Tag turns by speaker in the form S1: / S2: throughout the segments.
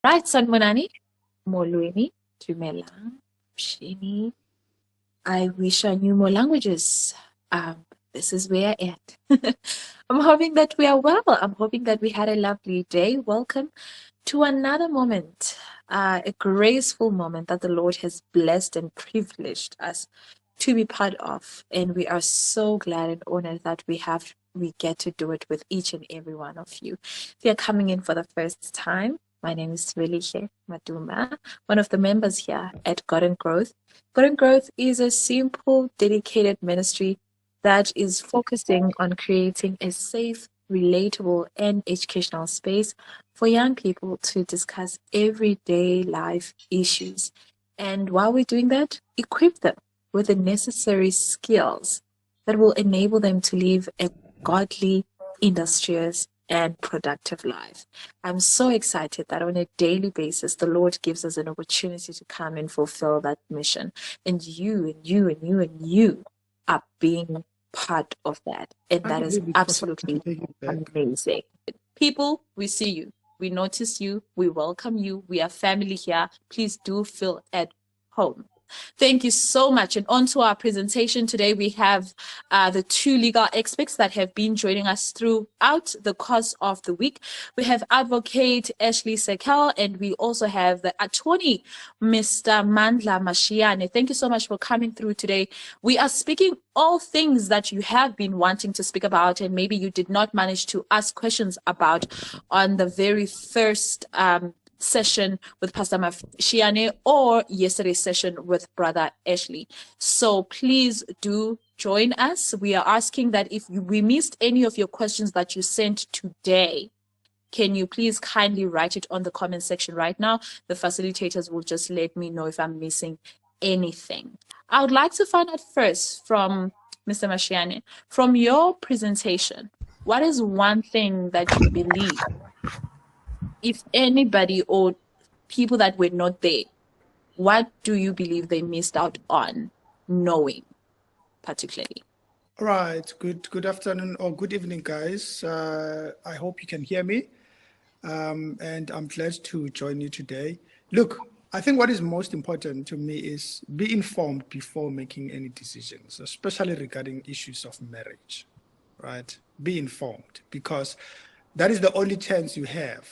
S1: Right, Sanmonani, Molweni, Tumelang, Shini. I wish I knew more languages. This is where I at. I'm hoping that we are well. I'm hoping that we had a lovely day. Welcome to another moment, a graceful moment that the Lord has blessed and privileged us to be part of. And we are so glad and honored that we get to do it with each and every one of you. If you're coming in for the first time, my name is Veliche Maduma, one of the members here at God and Growth. God and Growth is a simple, dedicated ministry that is focusing on creating a safe, relatable, and educational space for young people to discuss everyday life issues. And while we're doing that, equip them with the necessary skills that will enable them to live a godly, industrious, and productive life. I'm so excited that on a daily basis, the Lord gives us an opportunity to come and fulfill that mission. And you are being part of that. And that is absolutely amazing. People, we see you. We notice you. We welcome you. We are family here. Please do feel at home. Thank you so much. And on to our presentation today, we have the two legal experts that have been joining us throughout the course of the week. We have Advocate Ashley Seckel, and we also have the attorney, Mr. Mandla Matshiyane. Thank you so much for coming through today. We are speaking all things that you have been wanting to speak about, and maybe you did not manage to ask questions about on the very first session with Pastor Matshiyane or yesterday's session with Brother Ashley. So please do join us. We are asking that if we missed any of your questions that you sent today, can you please kindly write it on the comment section right now? The facilitators will just let me know if I'm missing anything. I would like to find out first from Mr. Matshiyane, from your presentation, what is one thing that you believe, if anybody or people that were not there, what do you believe they missed out on knowing particularly?
S2: All right. Good afternoon or good evening, guys. I hope you can hear me. And I'm glad to join you today. Look, I think what is most important to me is be informed before making any decisions, especially regarding issues of marriage, right? Be informed, because that is the only chance you have,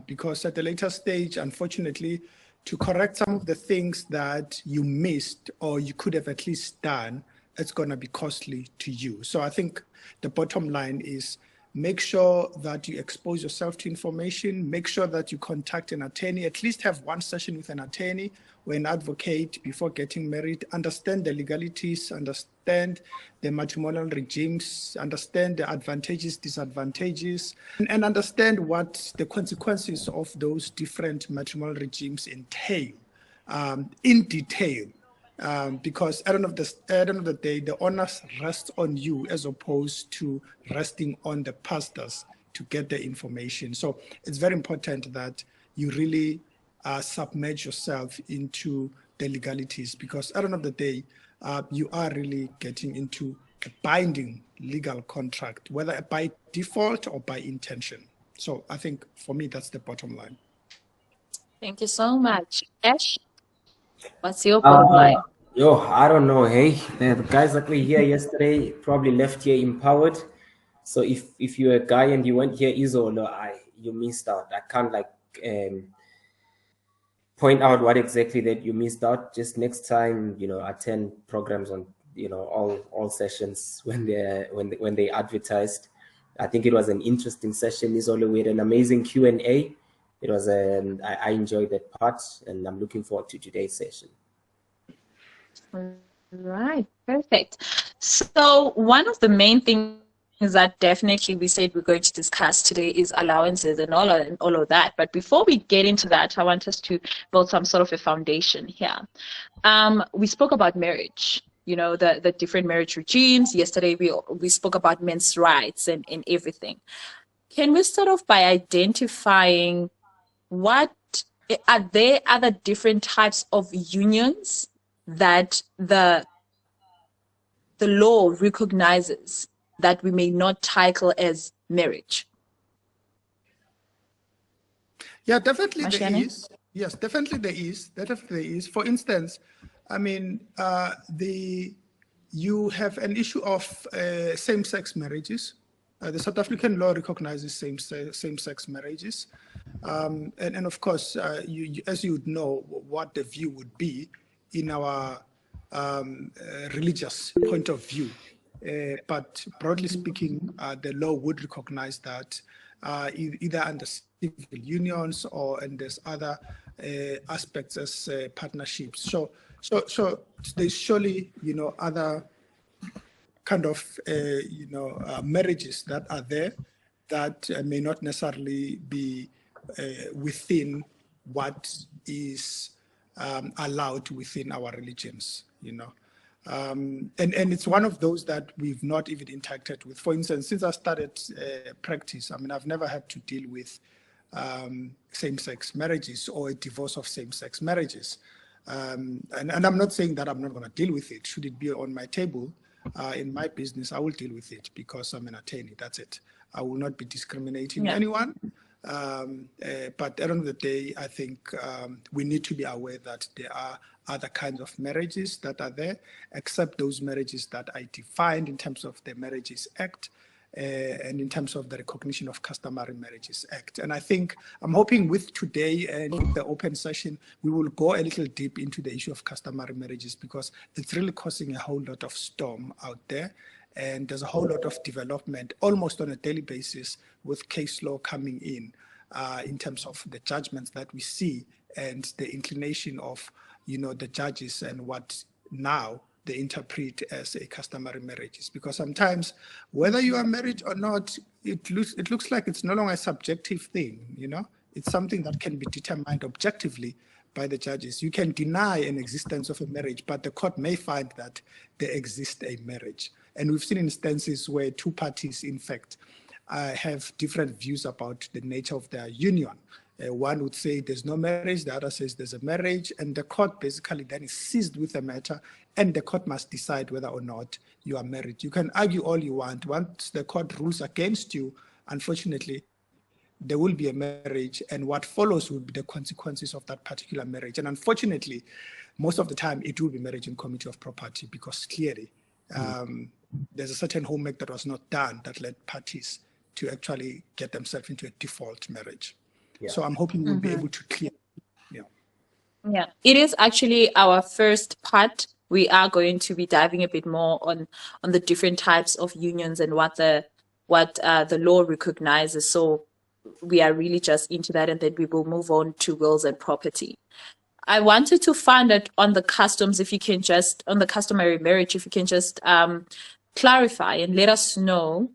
S2: because at the later stage, unfortunately, to correct some of the things that you missed or you could have at least done, it's going to be costly to you. So I think the bottom line is make sure that you expose yourself to information, make sure that you contact an attorney, at least have one session with an attorney or an advocate before getting married, understand the legalities, understand the matrimonial regimes, understand the advantages, disadvantages, and understand what the consequences of those different matrimonial regimes entail in detail. Because at the end of the day, the onus rests on you as opposed to resting on the pastors to get the information. So it's very important that you really submerge yourself into the legalities, because at the end of the day, you are really getting into a binding legal contract, whether by default or by intention. So I think for me, that's the bottom line.
S1: Thank you so much. Ash, what's your bottom line?
S3: I don't know. Hey, the guys that were here yesterday probably left here empowered. So if you're a guy and you went here, you missed out. I can't point out what exactly that you missed out. Just next time, attend programs on all sessions when they advertised. I think it was an interesting session. We had an amazing Q&A. It was I enjoyed that part, and I'm looking forward to today's session.
S1: Right, perfect. So one of the main things that definitely we said we're going to discuss today is allowances and all of that. But before we get into that, I want us to build some sort of a foundation here. We spoke about marriage, the different marriage regimes. Yesterday we spoke about men's rights and everything. Can we start off by identifying what are there other different types of unions that the law recognizes that we may not title as marriage?
S2: Yeah, definitely there
S1: Matshiyane?
S2: is. Yes, definitely there is. Definitely there is. For instance, I mean, you have an issue of same-sex marriages. The South African law recognizes same-sex marriages, and of course, as you would know, what the view would be in our religious point of view. But broadly speaking, the law would recognize that either under civil unions or and there's other aspects as partnerships. So there's surely other kind of marriages that are there that may not necessarily be within what is allowed within our religions, and it's one of those that we've not even interacted with. For instance, since I started practice, I mean, I've never had to deal with same-sex marriages or a divorce of same-sex marriages. And I'm not saying that I'm not going to deal with it. Should it be on my table in my business, I will deal with it because I'm an attorney. That's it. I will not be discriminating anyone. But at the end of the day, I think we need to be aware that there are other kinds of marriages that are there, except those marriages that are defined in terms of the Marriages Act and in terms of the Recognition of Customary Marriages Act. And I think I'm hoping with today and with the open session, we will go a little deep into the issue of customary marriages because it's really causing a whole lot of storm out there. And there's a whole lot of development almost on a daily basis with case law coming in terms of the judgments that we see and the inclination of, the judges and what now they interpret as a customary marriages. Because sometimes whether you are married or not, it looks like it's no longer a subjective thing, It's something that can be determined objectively by the judges. You can deny an existence of a marriage, but the court may find that there exists a marriage. And we've seen instances where two parties, in fact, have different views about the nature of their union. One would say there's no marriage, the other says there's a marriage, and the court basically then is seized with the matter, and the court must decide whether or not you are married. You can argue all you want. Once the court rules against you, unfortunately, there will be a marriage, and what follows will be the consequences of that particular marriage. And unfortunately, most of the time, it will be marriage in committee of property because clearly there's a certain homework that was not done that led parties to actually get themselves into a default marriage. Yeah. So I'm hoping we'll be able to clear.
S1: Yeah, it is actually our first part. We are going to be diving a bit more on the different types of unions and what the law recognizes. So we are really just into that, and then we will move on to wills and property. I wanted to find out on the customs, if you can just, on the customary marriage, if you can just clarify and let us know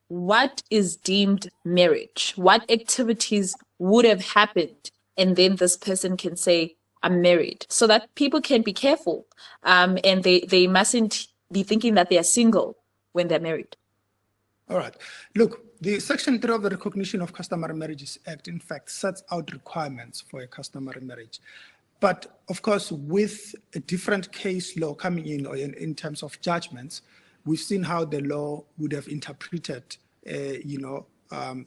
S1: what is deemed marriage, what activities would have happened, and then this person can say, I'm married, so that people can be careful and they mustn't be thinking that they are single when they're married.
S2: All right. Look, the Section 3 of the Recognition of Customary Marriages Act, in fact, sets out requirements for a customary marriage. But of course, with a different case law coming in or in terms of judgments, we've seen how the law would have interpreted,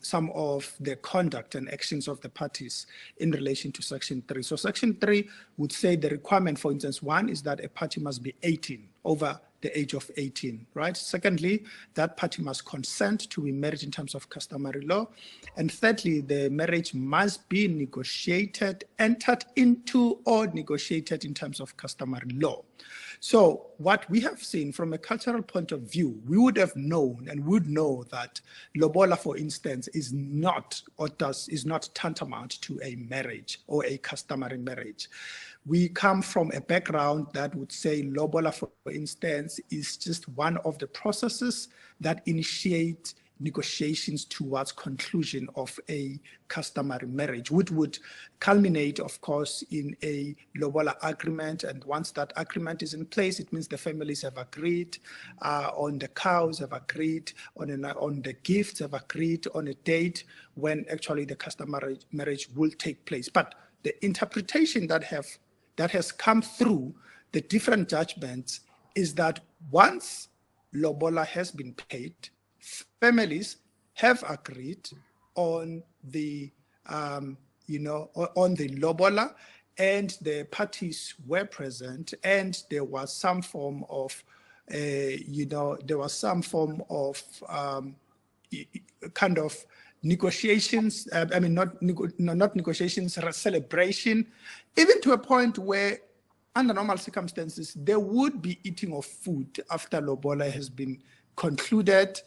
S2: some of the conduct and actions of the parties in relation to Section 3. So Section 3 would say the requirement, for instance, one is that a party must be 18, over the age of 18, right? Secondly, that party must consent to be married in terms of customary law. And thirdly, the marriage must be negotiated, entered into, or negotiated in terms of customary law. So what we have seen from a cultural point of view, we would have known and would know that lobola, for instance, is not tantamount to a marriage or a customary marriage. We come from a background that would say lobola, for instance, is just one of the processes that initiate negotiations towards conclusion of a customary marriage, which would culminate, of course, in a lobola agreement. And once that agreement is in place, it means the families have agreed on the cows, have agreed on the gifts, have agreed on a date when actually the customary marriage will take place. But the interpretation that has come through the different judgments is that once lobola has been paid, families have agreed on the on the lobola, and the parties were present, and there was some form of, kind of negotiations. I mean, not negotiations, celebration, even to a point where, under normal circumstances, there would be eating of food after lobola has been concluded,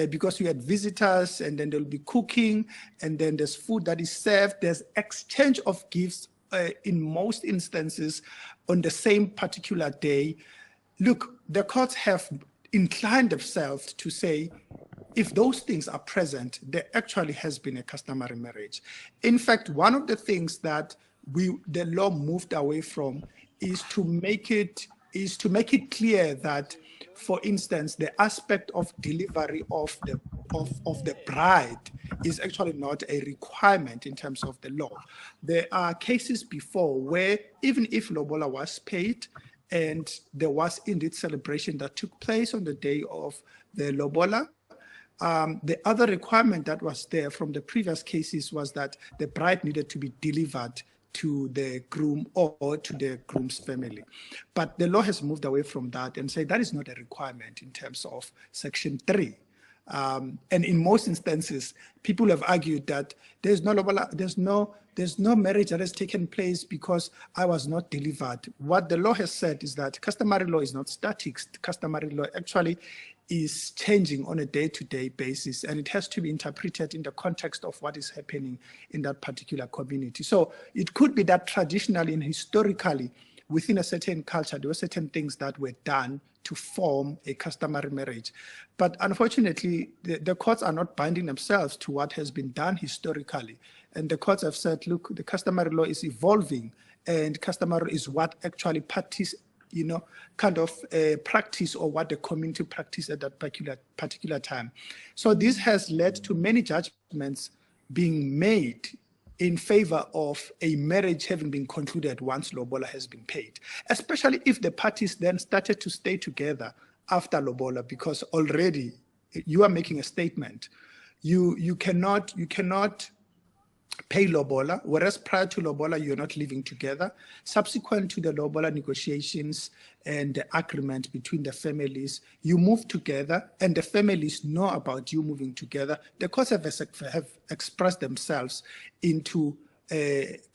S2: because we had visitors, and then there'll be cooking, and then there's food that is served. There's exchange of gifts in most instances on the same particular day. Look, the courts have inclined themselves to say, if those things are present, there actually has been a customary marriage. In fact, one of the things that the law moved away from is to make it clear that, for instance, the aspect of delivery of the bride is actually not a requirement in terms of the law. There are cases before where, even if lobola was paid and there was indeed celebration that took place on the day of the lobola, the other requirement that was there from the previous cases was that the bride needed to be delivered to the groom or to the groom's family. But the law has moved away from that and said that is not a requirement in terms of Section 3. And in most instances, people have argued that there's no marriage that has taken place because I was not delivered. What the law has said is that customary law is not static. Customary law actually is changing on a day-to-day basis, and it has to be interpreted in the context of what is happening in that particular community. So it could be that traditionally and historically, within a certain culture, there were certain things that were done to form a customary marriage. But unfortunately, the courts are not binding themselves to what has been done historically. And the courts have said, look, the customary law is evolving, and customary is what actually parties kind of practice, or what the community practice at that particular time. So this has led to many judgments being made in favor of a marriage having been concluded once lobola has been paid, especially if the parties then started to stay together after lobola, because already you are making a statement. You cannot pay lobola, whereas prior to lobola, you're not living together. Subsequent to the lobola negotiations and the agreement between the families, you move together, and the families know about you moving together. The courts have expressed themselves into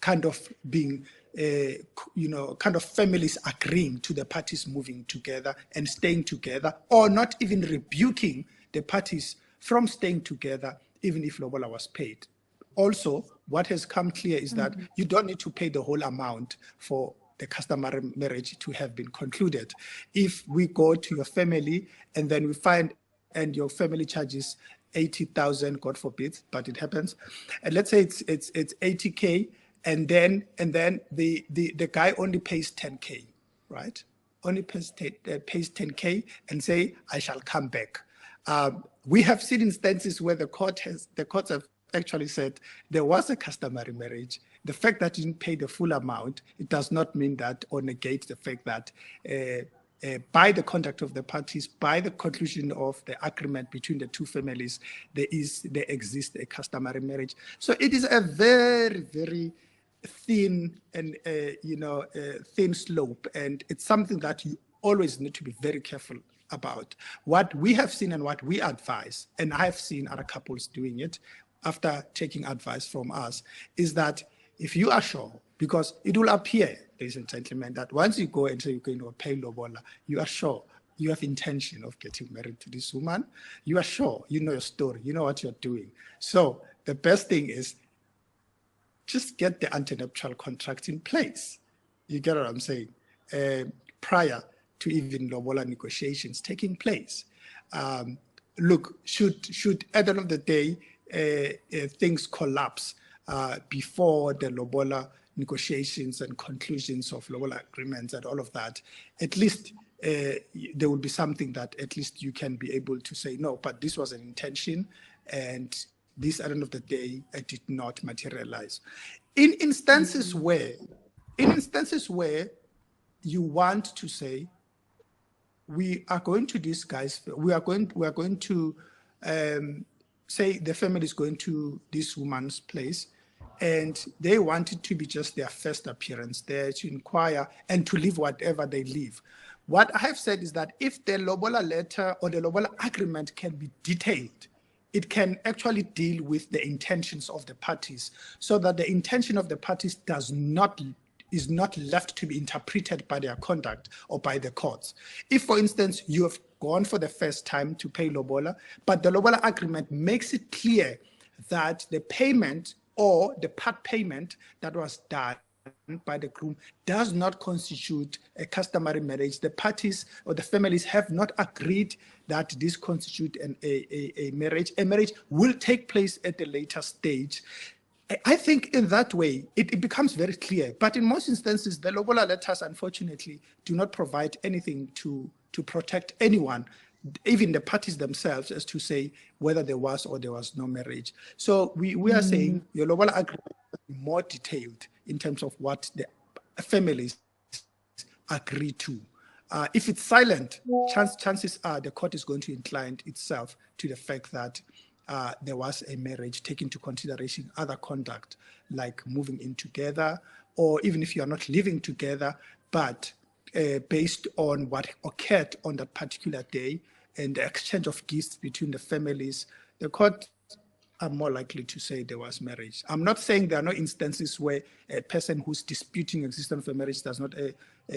S2: kind of being, kind of families agreeing to the parties moving together and staying together, or not even rebuking the parties from staying together, even if lobola was paid. Also, what has come clear is that you don't need to pay the whole amount for the customary marriage to have been concluded. If we go to your family and then we find, and your family charges 80,000, God forbid, but it happens, and let's say it's 80K, and then the guy only pays 10K, right? Only pays 10K and say, I shall come back. We have seen instances where the courts have actually said there was a customary marriage. The fact that you didn't pay the full amount, it does not mean that, or negate the fact that by the conduct of the parties, by the conclusion of the agreement between the two families, there exists a customary marriage. So it is a very, very thin and thin slope, and it's something that you always need to be very careful about. What we have seen and what we advise, and I've seen other couples doing it after taking advice from us, is that if you are sure, because it will appear, ladies and gentlemen, that once you go and say you're going to pay lobola, you are sure you have intention of getting married to this woman. You are sure, you know your story, you know what you're doing. So the best thing is just get the antenuptial contract in place. You get what I'm saying? Prior to even lobola negotiations taking place. Look, should at the end of the day, things collapse before the lobola negotiations and conclusions of lobola agreements and all of that, at least there will be something that at least you can be able to say, no, but this was an intention, and this at the end of the day did not materialize. In instances where you want to say, we are going to these guys, we are going to say the family is going to this woman's place, and they want it to be just their first appearance there to inquire and to leave whatever they leave. What I have said is that if the lobola letter or the lobola agreement can be detailed, it can actually deal with the intentions of the parties, so that the intention of the parties is not left to be interpreted by their conduct or by the courts. If, for instance, you have gone for the first time to pay lobola, but the lobola agreement makes it clear that the payment or the part payment that was done by the groom does not constitute a customary marriage. The parties or the families have not agreed that this constitutes a marriage. A marriage will take place at a later stage. I think in that way, it becomes very clear. But in most instances, the lobola letters, unfortunately, do not provide anything to protect anyone, even the parties themselves, as to say whether there was or there was no marriage. So we are saying your lobola agreement is more detailed in terms of what the families agree to. If it's silent, chances are the court is going to incline itself to the fact that there was a marriage, taking into consideration other conduct like moving in together, or even if you are not living together, but based on what occurred on that particular day and the exchange of gifts between the families, the court are more likely to say there was marriage. I'm not saying there are no instances where a person who's disputing existence of a marriage does not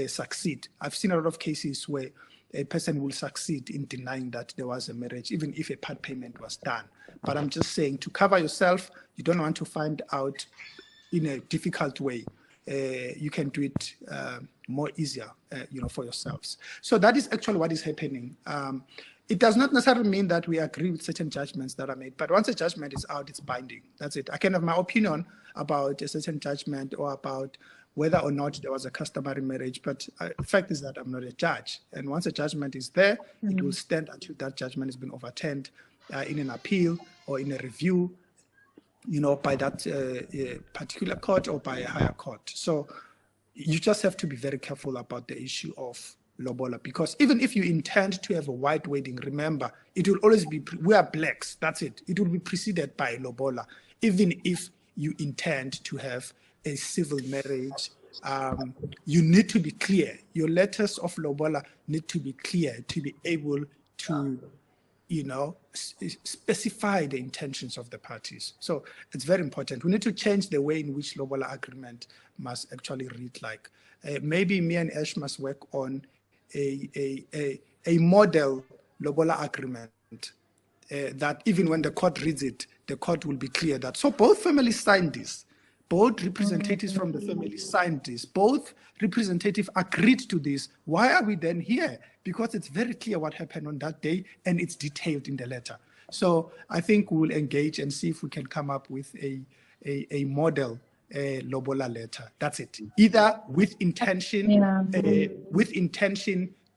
S2: succeed. I've seen a lot of cases where a person will succeed in denying that there was a marriage, even if a part payment was done. But I'm just saying, to cover yourself, you don't want to find out in a difficult way. You can do it more easier, for yourselves. So that is actually what is happening. It does not necessarily mean that we agree with certain judgments that are made, but once a judgment is out, it's binding. That's it. I can have my opinion about a certain judgment or about whether or not there was a customary marriage, but the fact is that I'm not a judge. And once a judgment is there, it will stand until that judgment has been overturned in an appeal or in a review, by that particular court or by a higher court. So you just have to be very careful about the issue of lobola, because even if you intend to have a white wedding, remember, it will always be, we are blacks, that's it. It will be preceded by lobola, even if you intend to have a civil marriage. You need to be clear. Your letters of lobola need to be clear to be able to, specify the intentions of the parties. So it's very important. We need to change the way in which lobola agreement must actually read like. Maybe me and Ash must work on a model lobola agreement that even when the court reads it, the court will be clear that, so both families signed this. Both representatives from the family signed this. Both representatives agreed to this. Why are we then here? Because it's very clear what happened on that day, and it's detailed in the letter. So I think we'll engage and see if we can come up with a model lobola letter. That's it. Either with intention,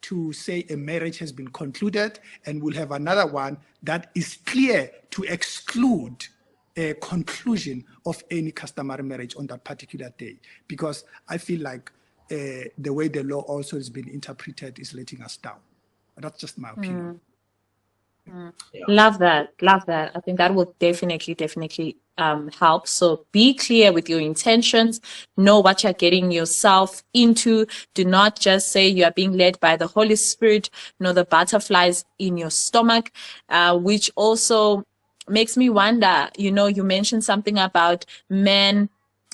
S2: to say a marriage has been concluded, and we'll have another one that is clear to exclude a conclusion of any customary marriage on that particular day, because I feel like the way the law also has been interpreted is letting us down. But that's just my opinion.
S1: Yeah. Love that. I think that will definitely help. So be clear with your intentions, know what you're getting yourself into. Do not just say you are being led by the Holy Spirit, know the butterflies in your stomach, which also makes me wonder, you mentioned something about men,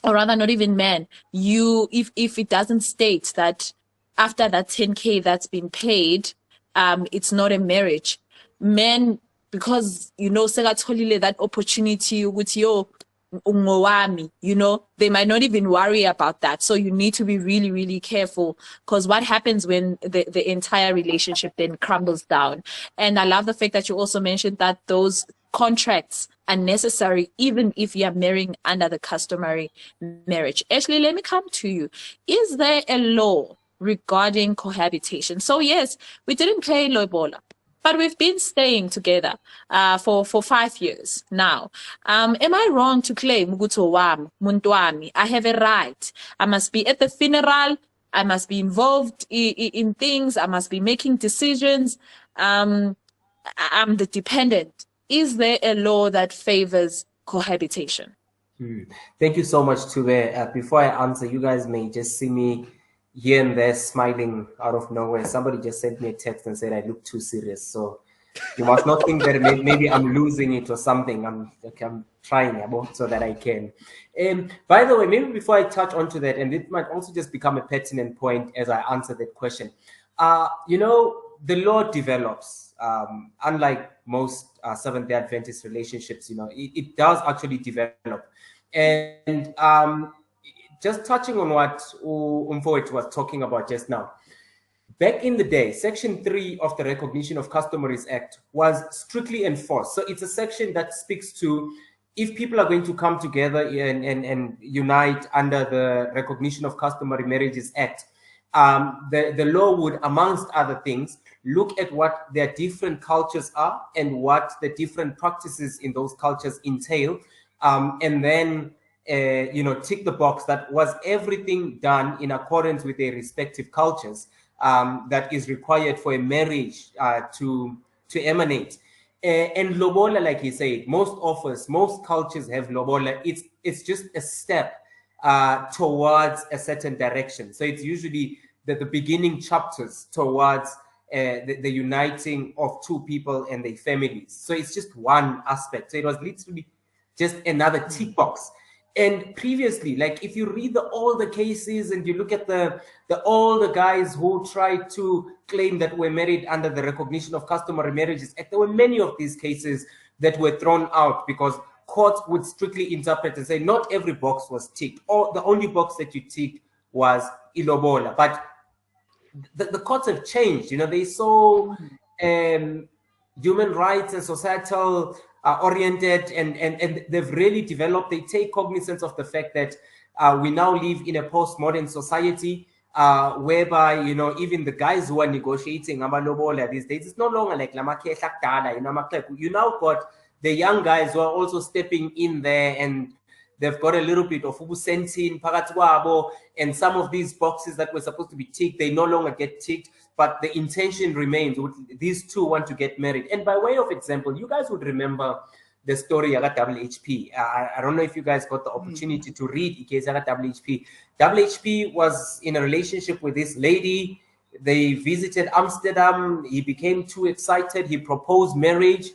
S1: or rather not even men. If it doesn't state that after that 10K that's been paid, it's not a marriage. Men, because sekatholile that opportunity with your ungowami, they might not even worry about that. So you need to be really, really careful, because what happens when the entire relationship then crumbles down. And I love the fact that you also mentioned that those contracts are necessary even if you are marrying under the customary marriage. Ashley, let me come to you. Is there a law regarding cohabitation? So yes, we didn't play lobola, but we've been staying together for 5 years now. Am I wrong to claim I have a right? I must be at the funeral. I must be involved in things. I must be making decisions. I'm the dependent. Is there a law that favors cohabitation?
S3: Thank you so much, Tube. Before I answer, you guys may just see me here and there smiling out of nowhere. Somebody just sent me a text and said I look too serious. So you must not think that maybe I'm losing it or something. I'm trying so that I can. By the way, maybe before I touch onto that, and it might also just become a pertinent point as I answer that question. The law develops. Unlike most Seventh-day Adventist relationships, it does actually develop. And just touching on what Umfowet was talking about just now. Back in the day, Section 3 of the Recognition of Customaries Act was strictly enforced. So it's a section that speaks to if people are going to come together and unite under the Recognition of Customary Marriages Act, the law would, amongst other things, look at what their different cultures are and what the different practices in those cultures entail, and then tick the box that was everything done in accordance with their respective cultures that is required for a marriage to emanate. And lobola, like he said, most cultures have lobola. It's just a step towards a certain direction. So it's usually the beginning chapters towards the uniting of two people and their families. So it's just one aspect. So it was literally just another tick box. And previously, like if you read all the cases and you look at all the guys who tried to claim that were married under the Recognition of Customary Marriages Act, there were many of these cases that were thrown out because courts would strictly interpret and say not every box was ticked, or the only box that you ticked was ilobola. But the courts have changed. They saw human rights and societal oriented, and they've really developed. They take cognizance of the fact that we now live in a postmodern society whereby even the guys who are negotiating amalobola these days, it's no longer like you now got the young guys who are also stepping in there, and they've got a little bit of ubusentin phakathi kwabo, and some of these boxes that were supposed to be ticked, they no longer get ticked, but the intention remains. These two want to get married. And by way of example, you guys would remember the story of WHP. I don't know if you guys got the opportunity to read WHP. WHP was in a relationship with this lady. They visited Amsterdam. He became too excited. He proposed marriage.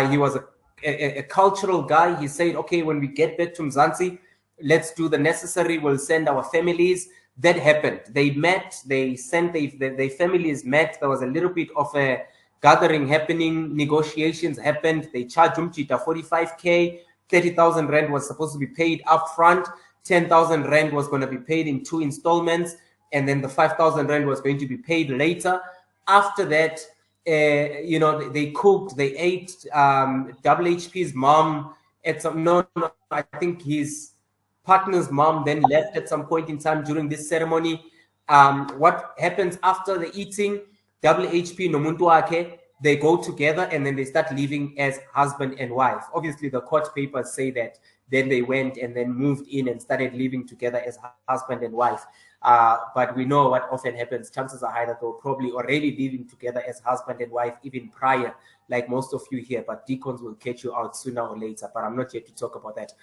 S3: He was a cultural guy. He said, okay, when we get back to Mzansi, let's do the necessary. We'll send our families. That happened. They met. They sent their families met. There was a little bit of a gathering happening. Negotiations happened. They charged Umchita 45K. 30,000 rand was supposed to be paid up front. 10,000 rand was going to be paid in 2 installments. And then the 5,000 rand was going to be paid later. After that, they cooked, they ate. WHP's mom at I think his partner's mom then left at some point in time during this ceremony. What happens after the eating? WHP nomuntu wake, they go together and then they start living as husband and wife. Obviously, the court papers say that then they went and then moved in and started living together as husband and wife. But we know what often happens. Chances are high that they're probably already living together as husband and wife even prior, like most of you here. But deacons will catch you out sooner or later. But I'm not here to talk about that.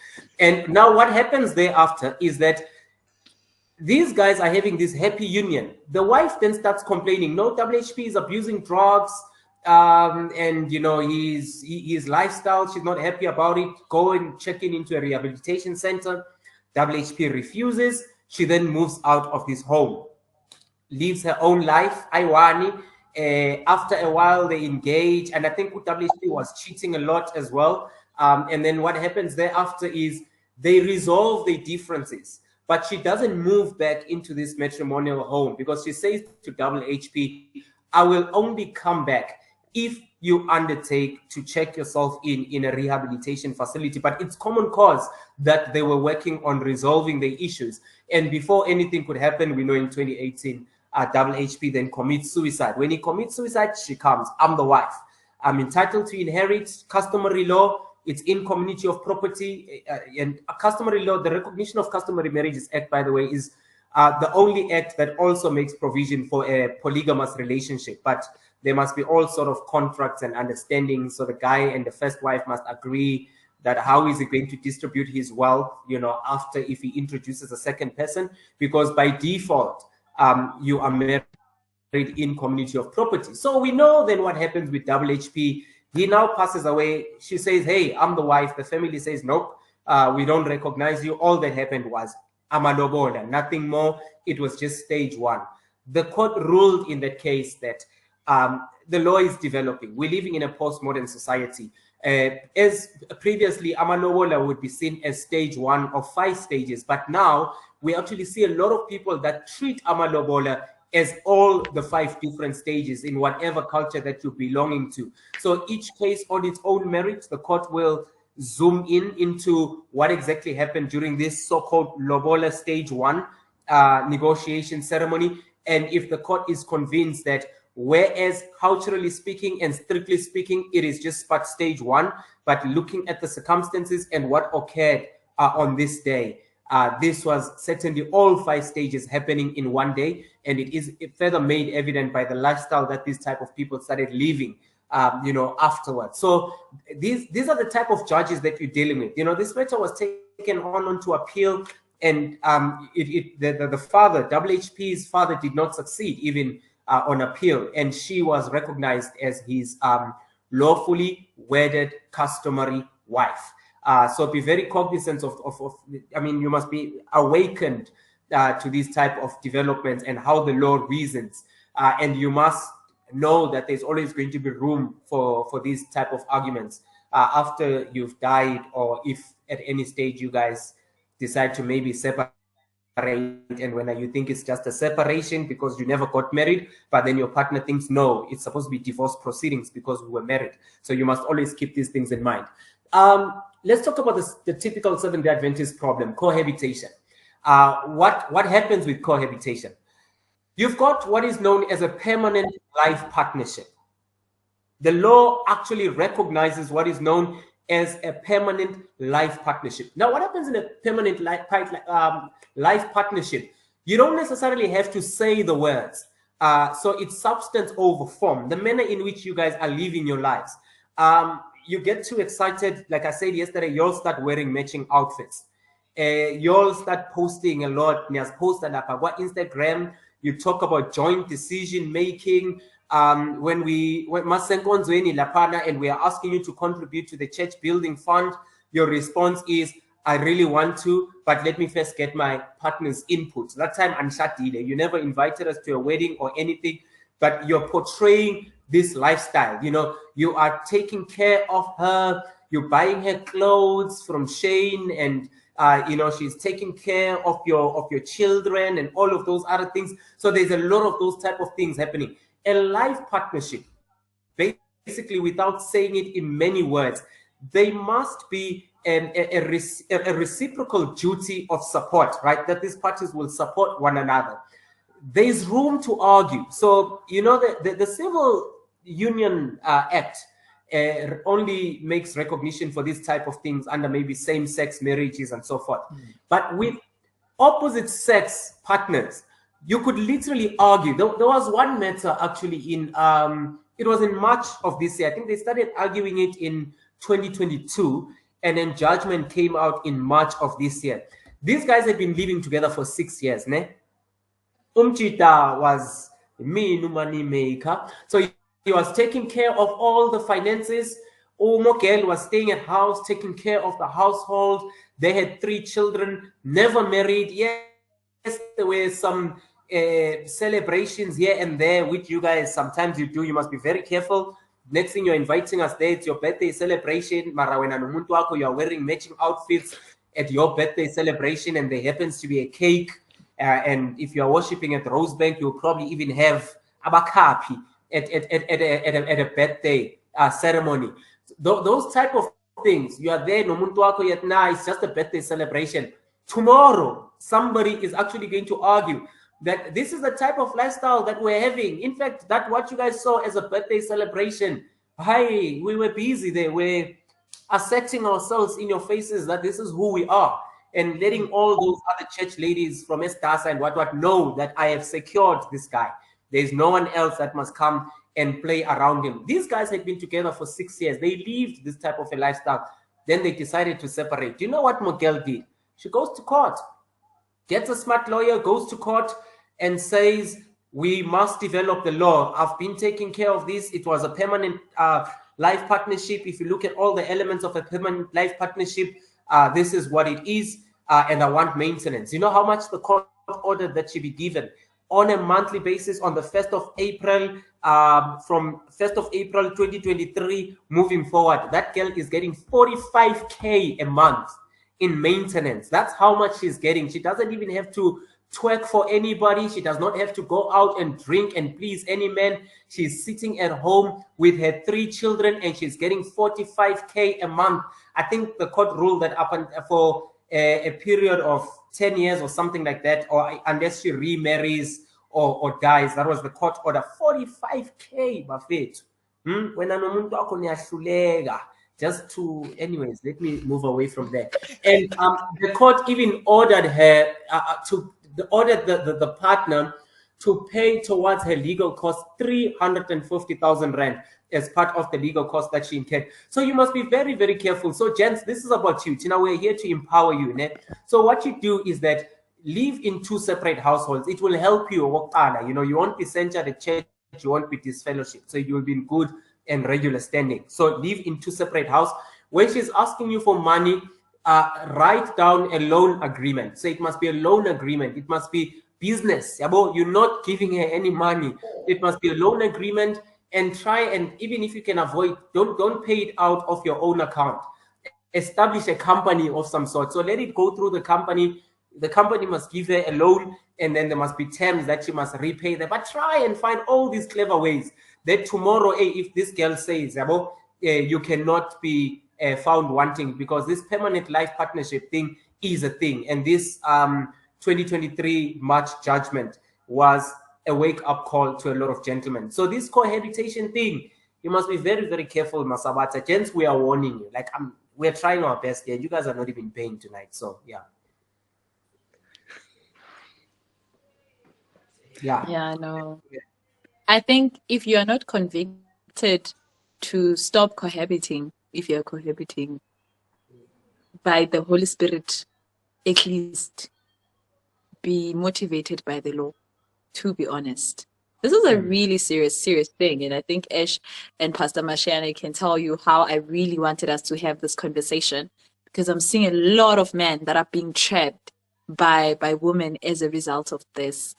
S3: And now what happens thereafter is that these guys are having this happy union. The wife then starts complaining, no, WHP is abusing drugs, and his lifestyle, she's not happy about it. Go and check into a rehabilitation center. WHP refuses. She then moves out of this home, lives her own life. Aiwani. After a while, they engage, and I think WHP was cheating a lot as well. And then what happens thereafter is they resolve their differences, but she doesn't move back into this matrimonial home because she says to WHP, I will only come back if you undertake to check yourself in a rehabilitation facility. But it's common cause that they were working on resolving the issues. And before anything could happen, we know in 2018, WHP then commits suicide. When he commits suicide, she comes, I'm the wife. I'm entitled to inherit. Customary law, it's in community of property. And customary law, the Recognition of Customary Marriages Act, by the way, is the only act that also makes provision for a polygamous relationship. But there must be all sort of contracts and understandings. So the guy and the first wife must agree that how is he going to distribute his wealth, you know, after if he introduces a second person, because by default, you are married in community of property. So we know then what happens with Double HP. He now passes away. She says, hey, I'm the wife. The family says, nope, we don't recognize you. All that happened was amalobola, nothing more. It was just stage one. The court ruled in that case that the law is developing. We're living in a postmodern society. As previously, amalobola would be seen as stage one of 5 stages, but now we actually see a lot of people that treat amalobola as all the 5 different stages in whatever culture that you're belonging to. So each case on its own merit, the court will zoom into what exactly happened during this so-called lobola stage 1 negotiation ceremony. And if the court is convinced that whereas culturally speaking and strictly speaking, it is just but stage 1, but looking at the circumstances and what occurred on this day, this was certainly all 5 stages happening in one day, and it is further made evident by the lifestyle that these type of people started living, you know, afterwards. So these are the type of judges that you're dealing with. You know, this matter was taken on to appeal, and the father, WHP's father, did not succeed even on appeal, and she was recognized as his lawfully wedded customary wife. So be very cognizant of I mean, you must be awakened to these type of developments and how the law reasons. And you must know that there's always going to be room for these type of arguments after you've died, or if at any stage you guys decide to maybe separate, and when you think it's just a separation because you never got married, but then your partner thinks, no, it's supposed to be divorce proceedings because we were married. So you must always keep these things in mind. Let's talk about the typical Seventh-day Adventist problem, cohabitation. What happens with cohabitation? You've got what is known as a permanent life partnership. The law actually recognizes what is known as a permanent life partnership. Now, what happens in a permanent life partnership? You don't necessarily have to say the words. So it's substance over form, the manner in which you guys are living your lives. You get too excited. Like I said yesterday, you'll start wearing matching outfits. You'll start posting a lot. Posted up about Instagram. You talk about joint decision making. When Masenkonzweni Lapana and we are asking you to contribute to the church building fund, your response is, I really want to, but let me first get my partner's input. That time, Anshatile, you never invited us to a wedding or anything, but you're portraying this lifestyle. You know, you are taking care of her, you're buying her clothes from Shane, and you know, she's taking care of your children and all of those other things. So there's a lot of those type of things happening. A life partnership, basically, without saying it in many words, they must be a reciprocal duty of support, right? That these parties will support one another. There's room to argue. So, you know, the Civil Union Act only makes recognition for this type of things under maybe same-sex marriages and so forth. But with opposite-sex partners, you could literally argue. There was one matter actually in, it was in March of this year. I think they started arguing it in 2022, and then judgment came out in March of this year. These guys had been living together for 6 years, ne? Umchita was me, no money maker. So he was taking care of all the finances. Umokele was staying at house, taking care of the household. They had 3 children, never married. Yes, there were some celebrations here and there, which you guys sometimes you do. You must be very careful. Next thing you're inviting us there, it's your birthday celebration. Mara wena nomuntu wako, you are wearing matching outfits at your birthday celebration, and there happens to be a cake. And if you are worshiping at Rosebank, you'll probably even have abakapi at a birthday ceremony. Those type of things, you are there, nomuntu wako yet now, it's just a birthday celebration. Tomorrow, somebody is actually going to argue that this is the type of lifestyle that we're having. In fact, that what you guys saw as a birthday celebration, hi, we were busy there. We're asserting ourselves in your faces that this is who we are, and letting all those other church ladies from Estasa and what know that I have secured this guy. There's no one else that must come and play around him. These guys had been together for 6 years. They lived this type of a lifestyle. Then they decided to separate. Do you know what Mogel did? She goes to court, gets a smart lawyer, goes to court and says, we must develop the law. I've been taking care of this. It was a permanent life partnership. If you look at all the elements of a permanent life partnership, this is what it is. And I want maintenance. You know how much the court ordered that she be given? On a monthly basis, on the 1st of April, from 1st of April 2023 moving forward, that girl is getting 45K a month in maintenance. That's how much she's getting. She doesn't even have to twerk for anybody. She does not have to go out and drink and please any man. She's sitting at home with her 3 children and she's getting 45K a month. I think the court ruled that up for a period of 10 years or something like that, or unless she remarries or dies. That was the court order. 45K, Buffett. When just to, anyways, let me move away from there. And the court even ordered her the partner to pay towards her legal costs 350,000 rand as part of the legal cost that she incurred. So you must be very, very careful. So gents, this is about you. Tina, we're here to empower you. Né? So what you do is that live in 2 separate households. It will help you. You know, you won't be sent at the church, you won't be disfellowship. So you will be in good and regular standing. So live in 2 separate houses. When she's asking you for money, write down a loan agreement. So it must be a loan agreement. It must be business. You're not giving her any money. It must be a loan agreement. And try, and even if you can avoid, don't pay it out of your own account. Establish a company of some sort. So let it go through the company. The company must give her a loan, and then there must be terms that she must repay them. But try and find all these clever ways that tomorrow, if this girl says, you cannot be found wanting, because this permanent life partnership thing is a thing. And this 2023 March judgment was a wake-up call to a lot of gentlemen. So this cohabitation thing, you must be very, very careful, Masabata. Gents, we are warning you. Like, we're trying our best here. You guys are not even paying tonight. So, yeah.
S1: Yeah, no. I think if you are not convicted to stop cohabiting, if you're cohabiting by the Holy Spirit, at least be motivated by the law, to be honest. This is a really serious thing. And I think Ash and Pastor Matshiyane can tell you how I really wanted us to have this conversation, because I'm seeing a lot of men that are being trapped by women as a result of this.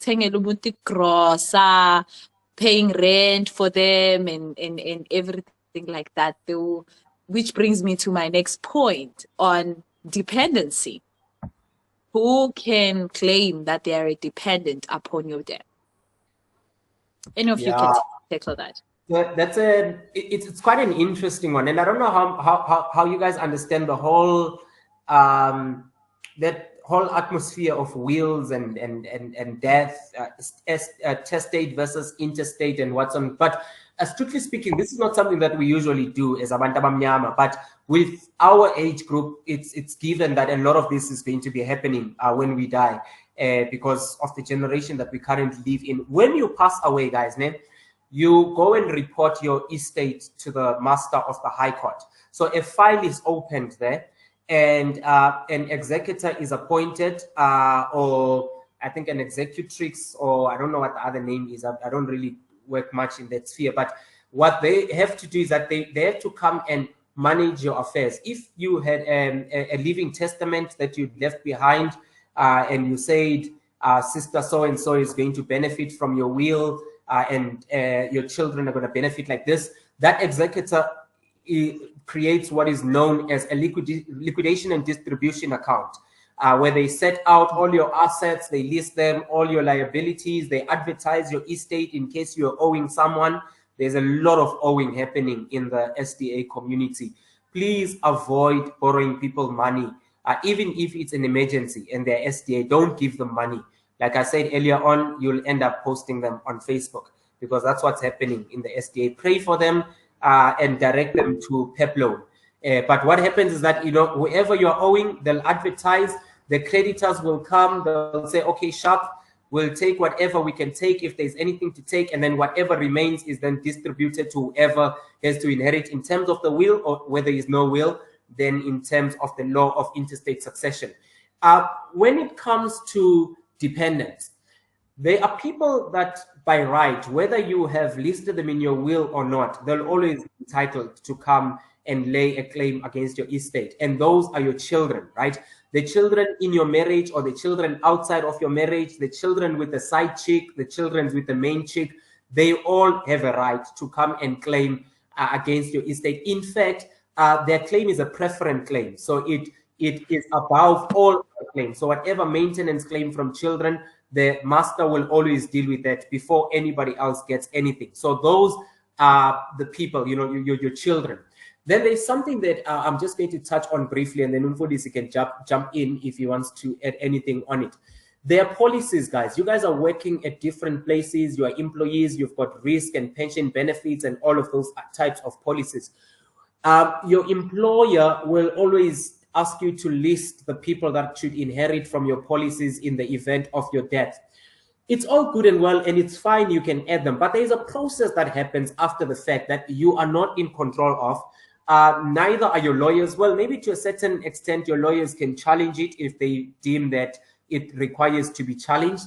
S1: Paying rent for them and everything like that, though, which brings me to my next point on dependency. Who can claim that they are a dependent upon your debt? Any of you can tackle that?
S3: That's it's quite an interesting one, and I don't know how you guys understand the whole that whole atmosphere of wills and death, testate versus interstate and what's on. But strictly speaking, this is not something that we usually do as abantu abamnyama. But with our age group, it's given that a lot of this is going to be happening when we die, because of the generation that we currently live in. When you pass away, guys, you go and report your estate to the master of the High Court. So a file is opened there, and an executor is appointed, or I think an executrix, or I don't know what the other name is. I don't really work much in that sphere. But what they have to do is that they have to come and manage your affairs. If you had a living testament that you left behind, and you said sister so-and-so is going to benefit from your will, and your children are going to benefit like this, that executor creates what is known as a liquidation and distribution account, where they set out all your assets, they list them, all your liabilities, they advertise your estate in case you're owing someone. There's a lot of owing happening in the SDA community. Please avoid borrowing people money, even if it's an emergency and they're SDA. Don't give them money. Like I said earlier on, you'll end up posting them on Facebook, because that's what's happening in the SDA. Pray for them and direct them to PEP loan. But what happens is that, whoever you're owing, they'll advertise, the creditors will come, they'll say, okay, sharp, we'll take whatever we can take if there's anything to take, and then whatever remains is then distributed to whoever has to inherit in terms of the will, or where there is no will. than in terms of the law of interstate succession. When it comes to dependents, there are people that by right, whether you have listed them in your will or not, they'll always be entitled to come and lay a claim against your estate. And those are your children, right? The children in your marriage or the children outside of your marriage, the children with the side chick, the children with the main chick, they all have a right to come and claim against your estate. In fact, their claim is a preference claim. So it is above all claims. So whatever maintenance claim from children, the master will always deal with that before anybody else gets anything. So those are the people, you know, your children. Then there's something that I'm just going to touch on briefly, and then Umfundisi can jump in if he wants to add anything on it. There are policies, guys. You guys are working at different places. You are employees. You've got risk and pension benefits and all of those types of policies. Your employer will always ask you to list the people that should inherit from your policies in the event of your death. It's all good and well, and it's fine, you can add them, but there is a process that happens after the fact that you are not in control of. Neither are your lawyers. Well, maybe to a certain extent, your lawyers can challenge it if they deem that it requires to be challenged.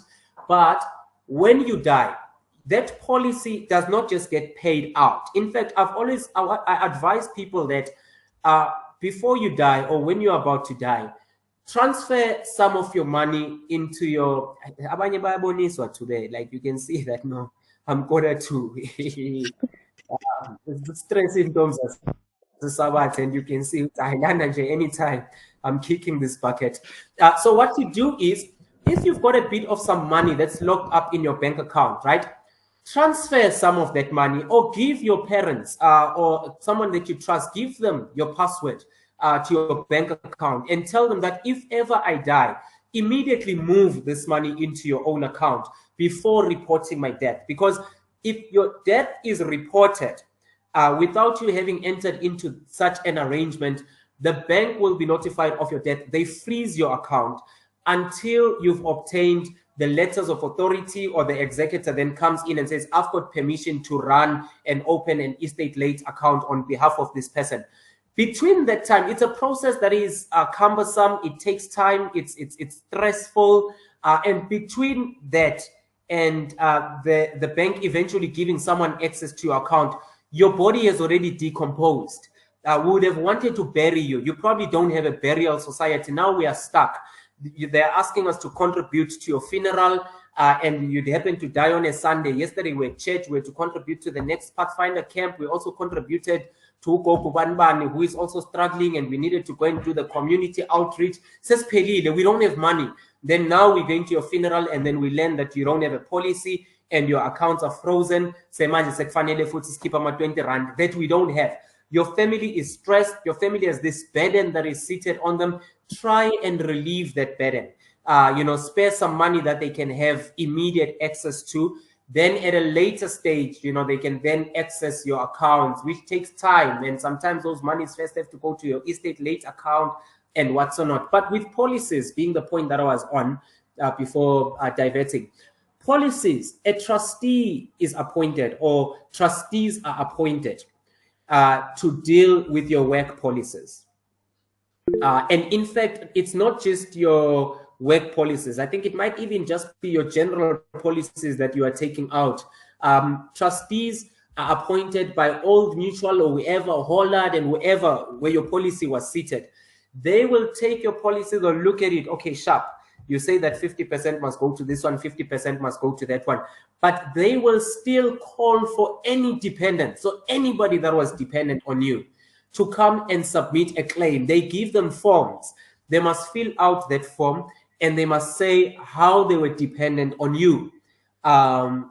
S3: But when you die, that policy does not just get paid out. In fact, I advise people that before you die or when you're about to die, transfer some of your money into your today. Like you can see that no, I'm going to the stress symptoms and you can see anytime I'm kicking this bucket. So what you do is, if you've got a bit of some money that's locked up in your bank account, right? Transfer some of that money, or give your parents or someone that you trust, give them your password to your bank account and tell them that if ever I die, immediately move this money into your own account before reporting my death. Because if your death is reported without you having entered into such an arrangement, the bank will be notified of your death. They freeze your account until you've obtained the letters of authority, or the executor then comes in and says, I've got permission to run and open an estate late account on behalf of this person. Between that time, it's a process that is cumbersome. It takes time. It's stressful. And between that and the bank eventually giving someone access to your account, your body has already decomposed. We would have wanted to bury you. You probably don't have a burial society. Now we are stuck. They're asking us to contribute to your funeral, and you'd happen to die on a Sunday. Yesterday we were at church. We were to contribute to the next Pathfinder camp. We also contributed to Goku Banbani, who is also struggling, and we needed to go and do the community outreach. Says Pelile, we don't have money. Then now we're going to your funeral, and then we learn that you don't have a policy and your accounts are frozen. Say manje sekufanele futhi sikhipha ama 20 rand that we don't have. Your family is stressed. Your family has this burden that is seated on them. Try and relieve that burden. Spare some money that they can have immediate access to. Then at a later stage, they can then access your accounts, which takes time. And sometimes those monies first have to go to your estate late account and what's or not. But with policies being the point that I was on before diverting, policies, a trustee is appointed, or trustees are appointed to deal with your work policies. And in fact, it's not just your work policies. I think it might even just be your general policies that you are taking out. Trustees are appointed by Old Mutual or whoever, Hollard and whoever, where your policy was seated. They will take your policies or look at it. Okay, sharp. You say that 50% must go to this one, 50% must go to that one. But they will still call for any dependent, so anybody that was dependent on you, to come and submit a claim. They give them forms. They must fill out that form, and they must say how they were dependent on you. And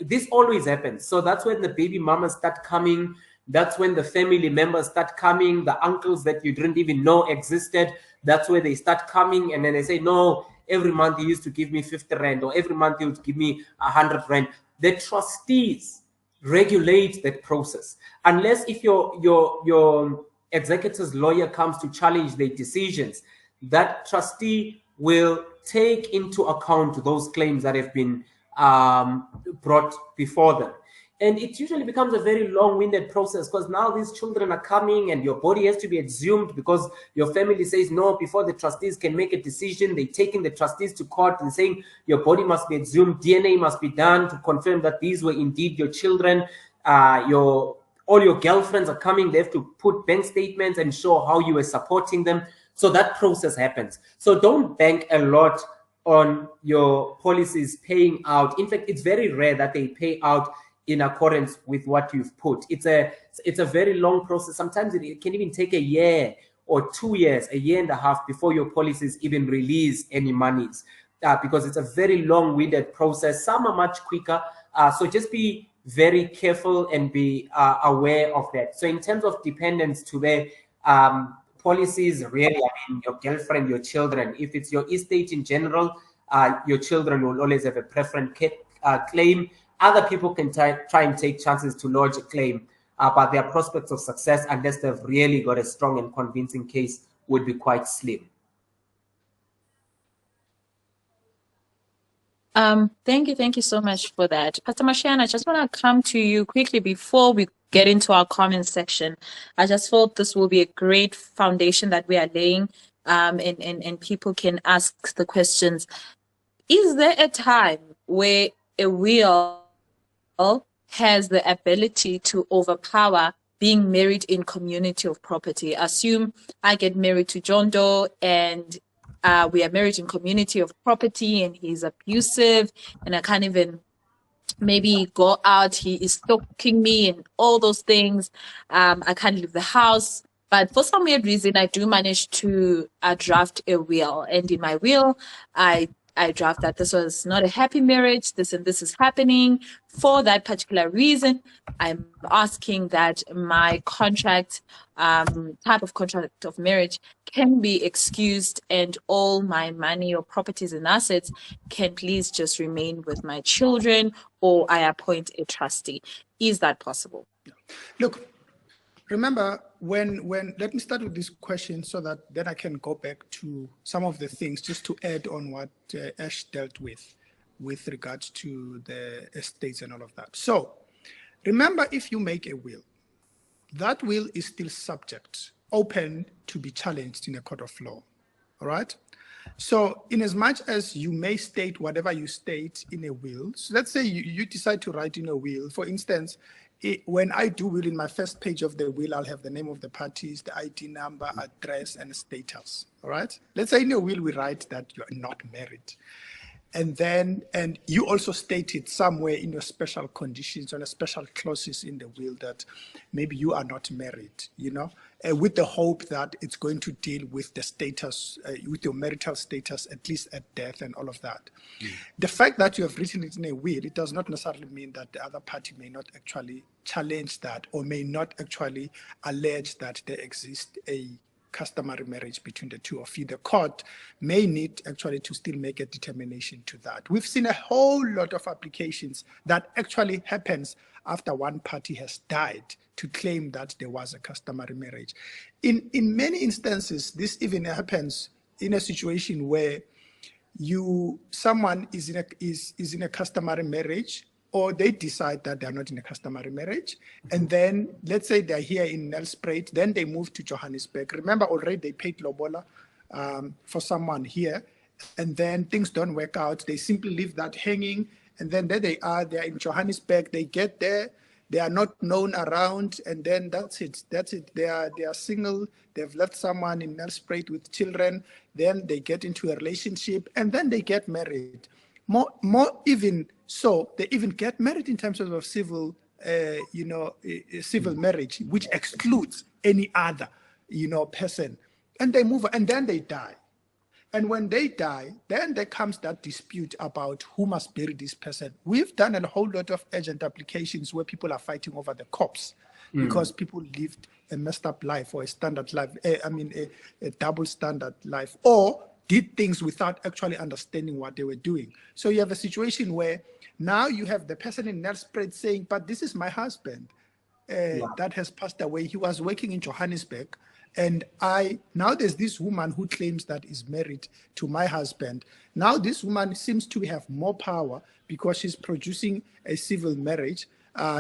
S3: this always happens. So that's when the baby mamas start coming. That's when the family members start coming, the uncles that you didn't even know existed. That's where they start coming, and then they say, no, every month he used to give me 50 rand, or every month he would give me 100 rand. The trustees regulate that process. Unless if your executor's lawyer comes to challenge their decisions, that trustee will take into account those claims that have been brought before them. And it usually becomes a very long-winded process, because now these children are coming and your body has to be exhumed because your family says no. Before the trustees can make a decision, they're taking the trustees to court and saying your body must be exhumed, DNA must be done to confirm that these were indeed your children. All your girlfriends are coming, they have to put bank statements and show how you were supporting them. So that process happens. So don't bank a lot on your policies paying out. In fact, it's very rare that they pay out in accordance with what you've put. It's a very long process. Sometimes it can even take a year or 2 years, a year and a half before your policies even release any monies, because it's a very long-winded process. Some are much quicker. So just be very careful and be aware of that. So in terms of dependents to their policies, really, I mean, your girlfriend, your children, if it's your estate in general, your children will always have a preference claim. Other people can try and take chances to lodge a claim, but their prospects of success, unless they've really got a strong and convincing case, would be quite slim.
S1: Thank you so much for that. Pastor Matshiyane, I just want to come to you quickly before we get into our comment section. I just thought this will be a great foundation that we are laying, and people can ask the questions. Is there a time where a will has the ability to overpower being married in community of property? Assume I get married to John Doe and we are married in community of property and he's abusive and I can't even maybe go out. He is stalking me and all those things. I can't leave the house. But for some weird reason, I do manage to draft a will. And in my will, I draft that this was not a happy marriage, this and this is happening. For that particular reason, I'm asking that my contract, type of contract of marriage can be excused and all my money or properties and assets can please just remain with my children, or I appoint a trustee. Is that possible?
S2: Look, remember, when let me start with this question so that then I can go back to some of the things just to add on what Ash dealt with regards to the estates and all of that. So remember, if you make a will, that will is still subject, open to be challenged in a court of law. All right? So in as much as you may state whatever you state in a will, so let's say you decide to write in a will, for instance, when I do will, in my first page of the will, I'll have the name of the parties, the ID number, address, and status. All right? Let's say in a will we write that you're not married. And you also stated somewhere in your special conditions or the special clauses in the will that maybe you are not married, with the hope that it's going to deal with the status, with your marital status, at least at death and all of that. The fact that you have written it in a will, it does not necessarily mean that the other party may not actually challenge that or may not actually allege that there exists a customary marriage between the two of you. The court may need actually to still make a determination to that. We've seen a whole lot of applications that actually happens after one party has died to claim that there was a customary marriage. In many instances, this even happens in a situation where someone is in a customary marriage, or they decide that they're not in a customary marriage. And then let's say they're here in Nelspruit, then they move to Johannesburg. Remember, already they paid lobola for someone here, and then things don't work out. They simply leave that hanging, and then there they're in Johannesburg. They get there, they are not known around, and then that's it. They are single. They've left someone in Nelspruit with children. Then they get into a relationship, and then they get married. More even so, they even get married in terms of civil, civil marriage, which excludes any other, person. And they move, and then they die. And when they die, then there comes that dispute about who must bury this person. We've done a whole lot of urgent applications where people are fighting over the corpse because people lived a messed up life or a standard life, a double standard life, or did things without actually understanding what they were doing. So you have a situation where now you have the person in Nelspruit saying, but this is my husband that has passed away. He was working in Johannesburg. And now there's this woman who claims that is married to my husband. Now this woman seems to have more power because she's producing a civil marriage.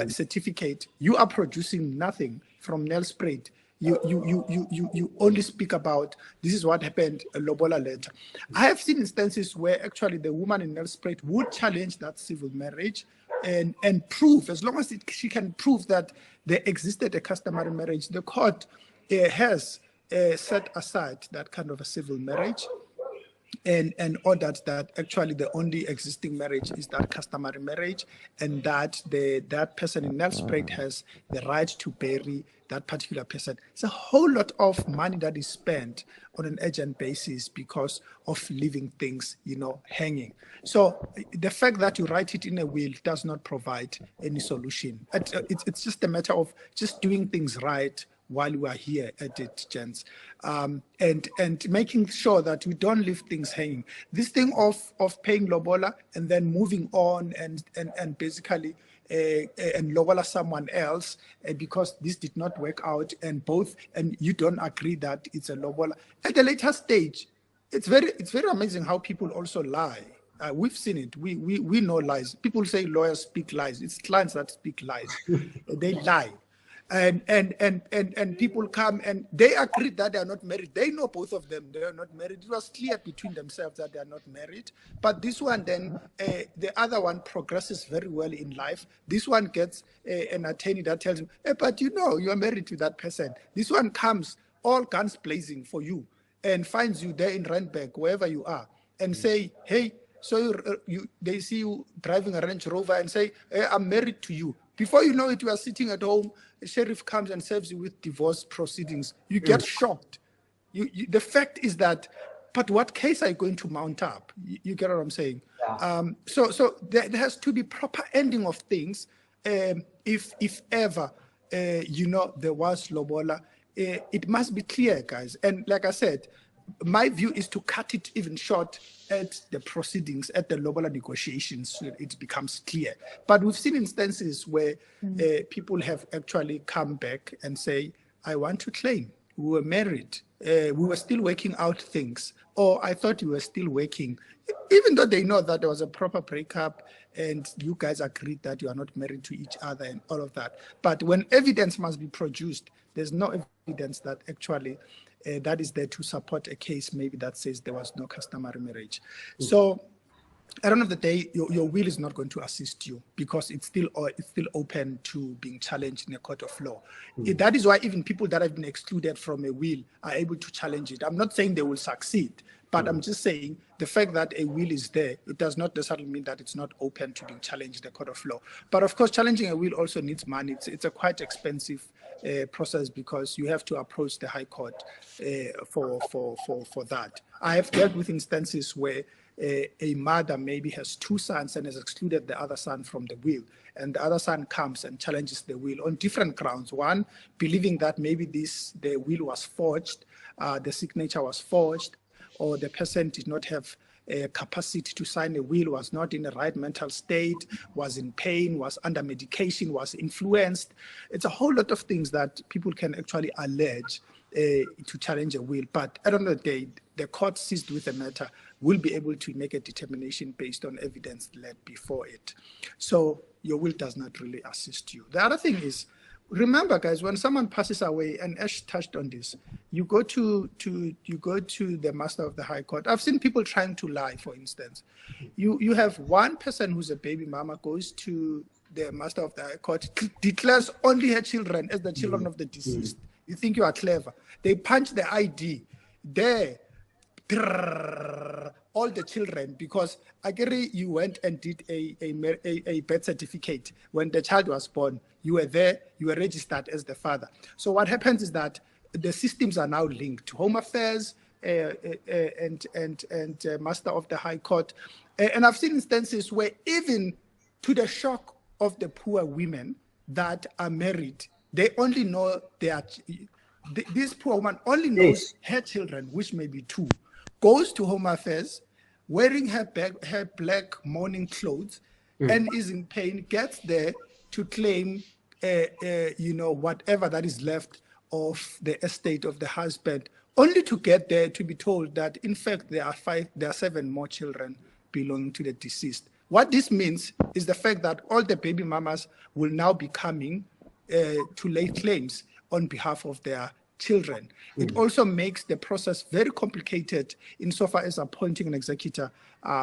S2: certificate, you are producing nothing from Nelspruit. You only speak about this is what happened, a lobola letter. I have seen instances where actually the woman in Nelspruit would challenge that civil marriage and prove, as long as she can prove that there existed a customary marriage, the court has set aside that kind of a civil marriage and ordered that actually the only existing marriage is that customary marriage, and that that person in Nelspruit has the right to bury that particular person. It's a whole lot of money that is spent on an urgent basis because of leaving things, hanging. So the fact that you write it in a will does not provide any solution. It's just a matter of just doing things right while we are here at it, gents, and making sure that we don't leave things hanging. This thing of paying lobola and then moving on and basically and lobola someone else because this did not work out and you don't agree that it's a lobola at a later stage. It's very amazing how people also lie. We've seen it. We know lies. People say lawyers speak lies. It's clients that speak lies. They lie. And people come and they agree that they are not married. They know both of them, they are not married. It was clear between themselves that they are not married. But this one then, the other one progresses very well in life. This one gets an attorney that tells him, but you are married to that person. This one comes all guns blazing for you and finds you there in Randburg, wherever you are, and say, hey, so they see you driving a Range Rover and say, hey, I'm married to you. Before you know it, you are sitting at home, the sheriff comes and serves you with divorce proceedings. You get shocked. The fact is that, but what case are you going to mount up? You get what I'm saying? Yeah. So there has to be proper ending of things. If ever, there was lobola, it must be clear, guys. And like I said, my view is to cut it even short at the proceedings, at the lobola negotiations, so it becomes clear. But we've seen instances where people have actually come back and say, I want to claim we were married, we were still working out things, or I thought we were still working, even though they know that there was a proper breakup and you guys agreed that you are not married to each other and all of that. But when evidence must be produced, there's no evidence that actually that is there to support a case maybe that says there was no customary marriage. So at the end of the day, your will is not going to assist you because it's still open to being challenged in a court of law. That is why even people that have been excluded from a will are able to challenge it. I'm not saying they will succeed, but I'm just saying the fact that a will is there, it does not necessarily mean that it's not open to being challenged in the court of law. But of course, challenging a will also needs money. It's a quite expensive process because you have to approach the High Court for that. I have dealt with instances where a mother maybe has two sons and has excluded the other son from the will, and the other son comes and challenges the will on different grounds. One, believing that maybe the will was forged, the signature was forged, or the person did not have capacity to sign a will, was not in the right mental state, was in pain, was under medication, was influenced. It's a whole lot of things that people can actually allege to challenge a will. But at the end of the day, the court seized with the matter will be able to make a determination based on evidence led before it. So your will does not really assist you. The other thing is, remember, guys, when someone passes away, and Ash touched on this, you go to the master of the High Court. I've seen people trying to lie, for instance. You have one person who's a baby mama goes to the master of the High Court, declares only her children as the children of the deceased. You think you are clever. They punch the ID there, all the children, because Agiri, you went and did a birth certificate. When the child was born, you were there, you were registered as the father. So what happens is that the systems are now linked to Home Affairs and Master of the High Court. And I've seen instances where even to the shock of the poor women that are married, they only know this poor woman only knows her children, which may be two, goes to Home Affairs, wearing her black mourning clothes, and is in pain, gets there to claim, whatever that is left of the estate of the husband, only to get there to be told that, in fact, there are 7 more children belonging to the deceased, What this means is the fact that all the baby mamas will now be coming to lay claims on behalf of their children. It also makes the process very complicated insofar as appointing an executor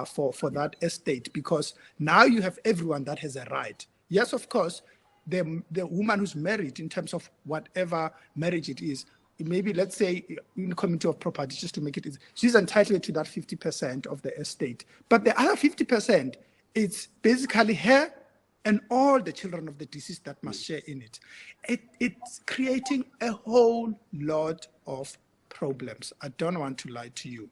S2: for that estate, because now you have everyone that has a right. Yes, of course, the woman who's married, in terms of whatever marriage it is, maybe let's say in community of property, just to make it easy, she's entitled to that 50% of the estate. But the other 50%, it's basically her and all the children of the deceased that must share in it. It's creating a whole lot of problems. I don't want to lie to you.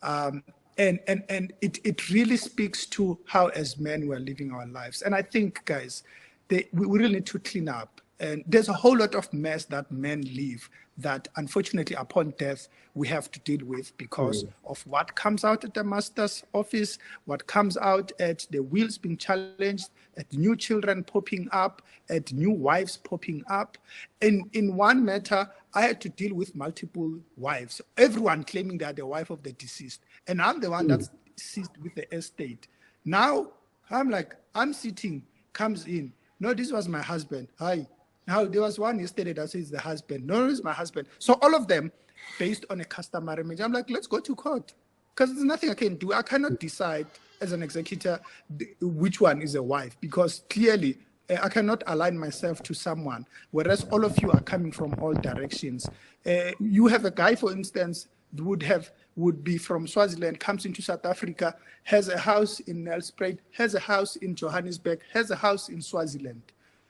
S2: And it really speaks to how, as men, we're living our lives. And I think, guys, we really need to clean up. And there's a whole lot of mess that men live that, unfortunately, upon death, we have to deal with because of what comes out at the master's office, what comes out at the wills being challenged, at new children popping up, at new wives popping up. In one matter, I had to deal with multiple wives, everyone claiming they are the wife of the deceased. And I'm the one that's seized with the estate. Now, I'm sitting, comes in. No, this was my husband. Hi. Now, there was one yesterday that says the husband. No, it's my husband. So all of them, based on a customary marriage, I'm like, let's go to court. Because there's nothing I can do. I cannot decide as an executor which one is a wife, because clearly I cannot align myself to someone, whereas all of you are coming from all directions. You have a guy, for instance, would be from Swaziland, comes into South Africa, has a house in Nelspruit, has a house in Johannesburg, has a house in Swaziland.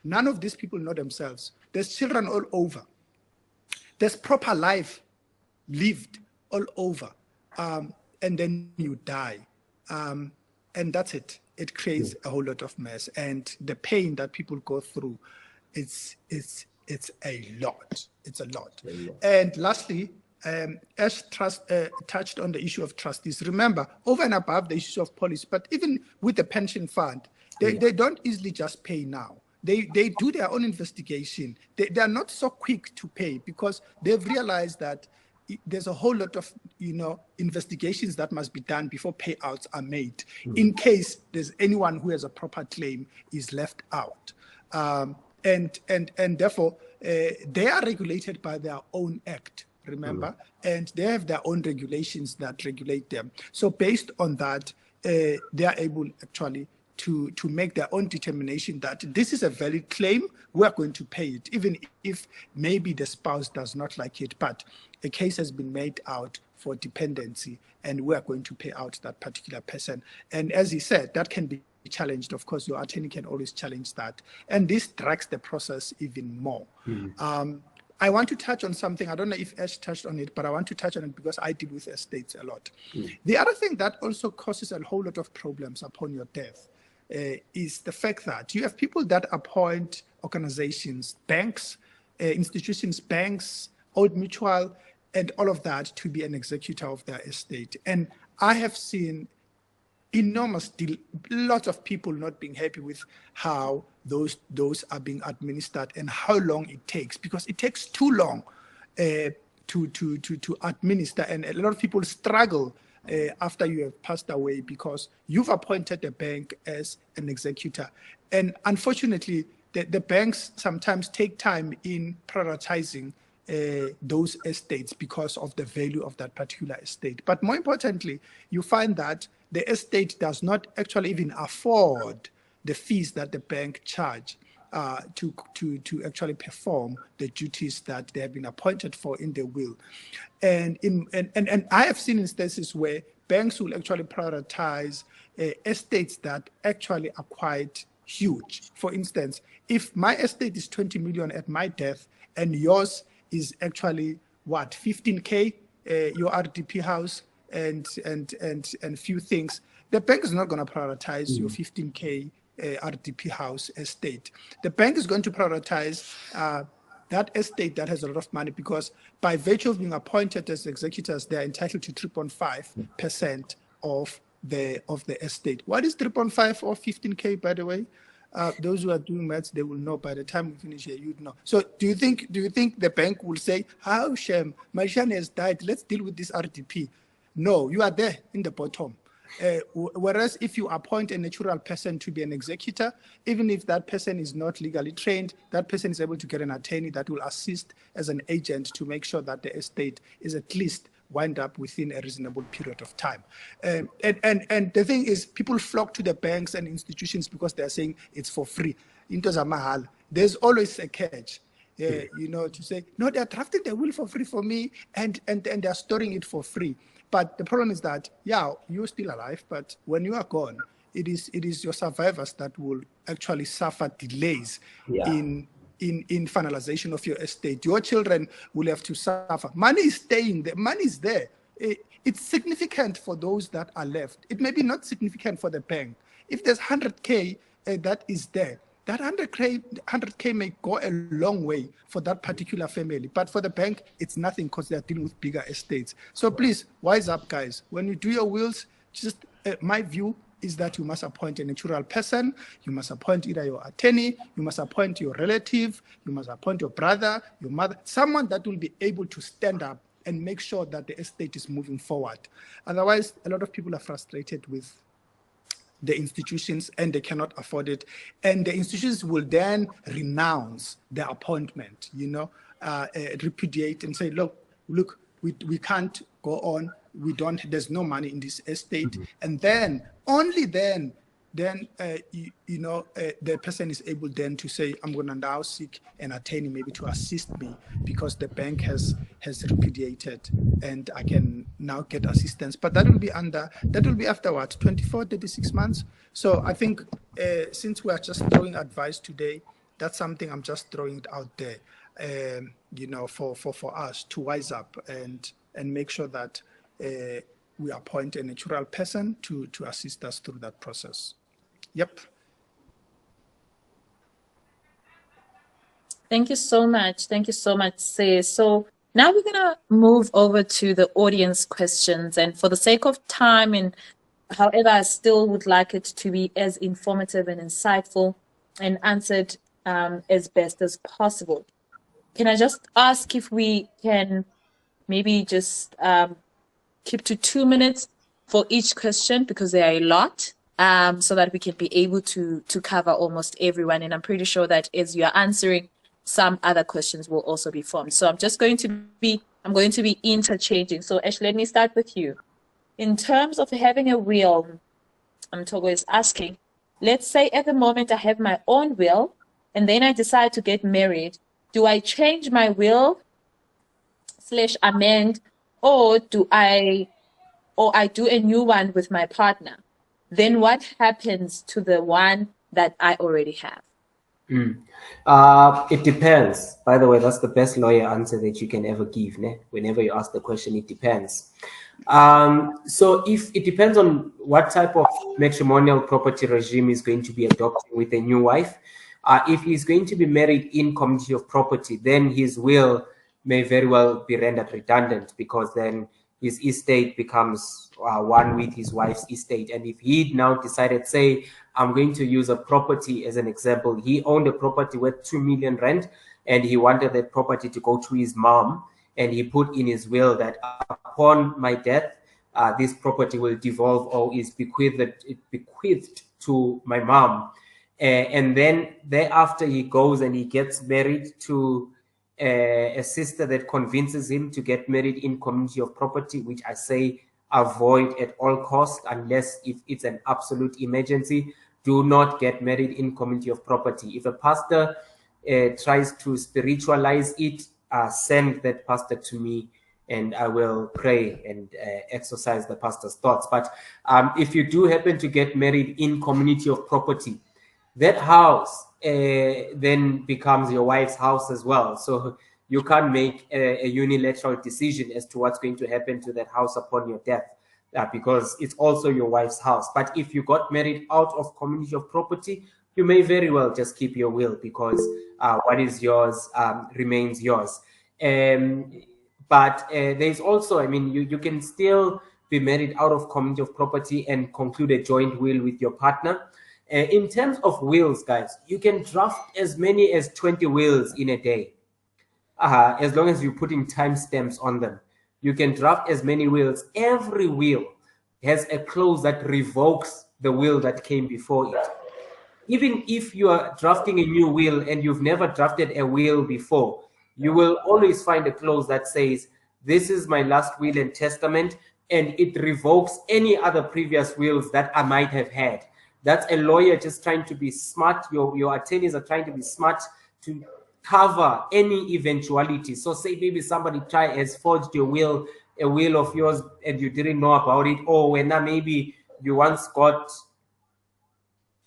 S2: None of these people know themselves. There's children all over. There's proper life lived all over. And then you die. And that's it. It creates a whole lot of mess. And the pain that people go through, it's a lot. It's a lot. And lastly, Ash touched on the issue of trustees. Remember, over and above the issues of policy, but even with the pension fund, they don't easily just pay now. They do their own investigation. They are not so quick to pay because they've realized that there's a whole lot of investigations that must be done before payouts are made, in case there's anyone who has a proper claim is left out. And therefore, they are regulated by their own act, remember, and they have their own regulations that regulate them. So based on that, they are able actually to make their own determination that this is a valid claim, we're going to pay it, even if maybe the spouse does not like it, but a case has been made out for dependency and we're going to pay out that particular person. And as he said, that can be challenged. Of course, your attorney can always challenge that. And this drags the process even more. I want to touch on something. I don't know if Ash touched on it, but I want to touch on it because I deal with estates a lot. The other thing that also causes a whole lot of problems upon your death is the fact that you have people that appoint organizations, banks, institutions, banks, Old Mutual, and all of that to be an executor of their estate. And I have seen lots of people not being happy with how those are being administered and how long it takes, because it takes too long to administer, and a lot of people struggle after you have passed away because you've appointed the bank as an executor. And unfortunately, the banks sometimes take time in prioritizing those estates because of the value of that particular estate. But more importantly, you find that the estate does not actually even afford the fees that the bank charge to actually perform the duties that they have been appointed for in the will. And I have seen instances where banks will actually prioritize estates that actually are quite huge. For instance, if my estate is 20 million at my death and yours is actually what, 15K, your RDP house and few things, the bank is not going to prioritize your 15K RDP house estate. The bank is going to prioritize that estate that has a lot of money, because by virtue of being appointed as executors, they're entitled to 3.5% of the estate. What is 3.5 or 15K, by the way? Those who are doing maths, they will know. By the time we finish here, you'd know. So do you think the bank will say, how shame, Matshiyane has died, let's deal with this RDP? No, you are there in the bottom. Whereas if you appoint a natural person to be an executor, even if that person is not legally trained, that person is able to get an attorney that will assist as an agent to make sure that the estate is at least wind up within a reasonable period of time. And the thing is, people flock to the banks and institutions because they're saying it's for free. Into Zamahal, there's always a catch. To say, no, they're drafting the will for free for me and they're storing it for free. But the problem is that, yeah, you're still alive, but when you are gone, it is your survivors that will actually suffer delays in finalization of your estate. Your children will have to suffer. Money is staying there. Money is there. It's significant for those that are left. It may be not significant for the bank. If there's 100K that is there, that 100K may go a long way for that particular family. But for the bank, it's nothing because they're dealing with bigger estates. So please, wise up, guys. When you do your wills, just my view is that you must appoint a natural person. You must appoint either your attorney, you must appoint your relative, you must appoint your brother, your mother, someone that will be able to stand up and make sure that the estate is moving forward. Otherwise, a lot of people are frustrated with the institutions and they cannot afford it. And the institutions will then renounce the appointment, repudiate and say, look, we can't go on. There's no money in this estate. And then, only then, the person is able then to say, I'm going to now seek an attorney maybe to assist me because the bank has repudiated and I can now get assistance. But that will be after what, 24, 36 months? So I think since we are just throwing advice today, that's something I'm just throwing it out there, for us to wise up and make sure that we appoint a natural person to assist us through that process. Yep.
S1: Thank you so much. Thank you so much, Say. So now we're going to move over to the audience questions. And for the sake of time, and however, I still would like it to be as informative and insightful and answered as best as possible. Can I just ask if we can maybe just keep to 2 minutes for each question because there are a lot, so that we can be able to cover almost everyone. And I'm pretty sure that as you're answering, some other questions will also be formed. So I'm going to be interchanging. So Ash, let me start with you. In terms of having a will, Togo is asking, let's say at the moment I have my own will and then I decide to get married. Do I change my will / amend, or I do a new one with my partner? Then what happens to the one that I already have?
S3: It depends. By the way, that's the best lawyer answer that you can ever give. Ne? Whenever you ask the question, it depends. So if it depends on what type of matrimonial property regime is going to be adopting with a new wife. If he's going to be married in community of property, then his will may very well be rendered redundant because then his estate becomes one with his wife's estate. And if he now decided, say, I'm going to use a property as an example, he owned a property worth 2 million rand and he wanted that property to go to his mom, and he put in his will that upon my death, this property will devolve or is bequeathed to my mom. And then thereafter he goes and he gets married to a sister that convinces him to get married in community of property, which I say avoid at all costs unless if it's an absolute emergency. Do not get married in community of property. If a pastor tries to spiritualize it, send that pastor to me and I will pray and exercise the pastor's thoughts. But if you do happen to get married in community of property, that house then becomes your wife's house as well. So you can't make a unilateral decision as to what's going to happen to that house upon your death, because it's also your wife's house. But if you got married out of community of property, you may very well just keep your will because what is yours remains yours. But there's also, I mean, you can still be married out of community of property and conclude a joint will with your partner. In terms of wills, guys, you can draft as many as 20 wills in a day, as long as you're putting timestamps on them. You can draft as many wills. Every will has a clause that revokes the will that came before it. Even if you are drafting a new will and you've never drafted a will before, you will always find a clause that says, this is my last will and testament, and it revokes any other previous wills that I might have had. That's a lawyer just trying to be smart. Your attorneys are trying to be smart to cover any eventuality. So say maybe somebody has forged a will of yours and you didn't know about it, or when maybe you once got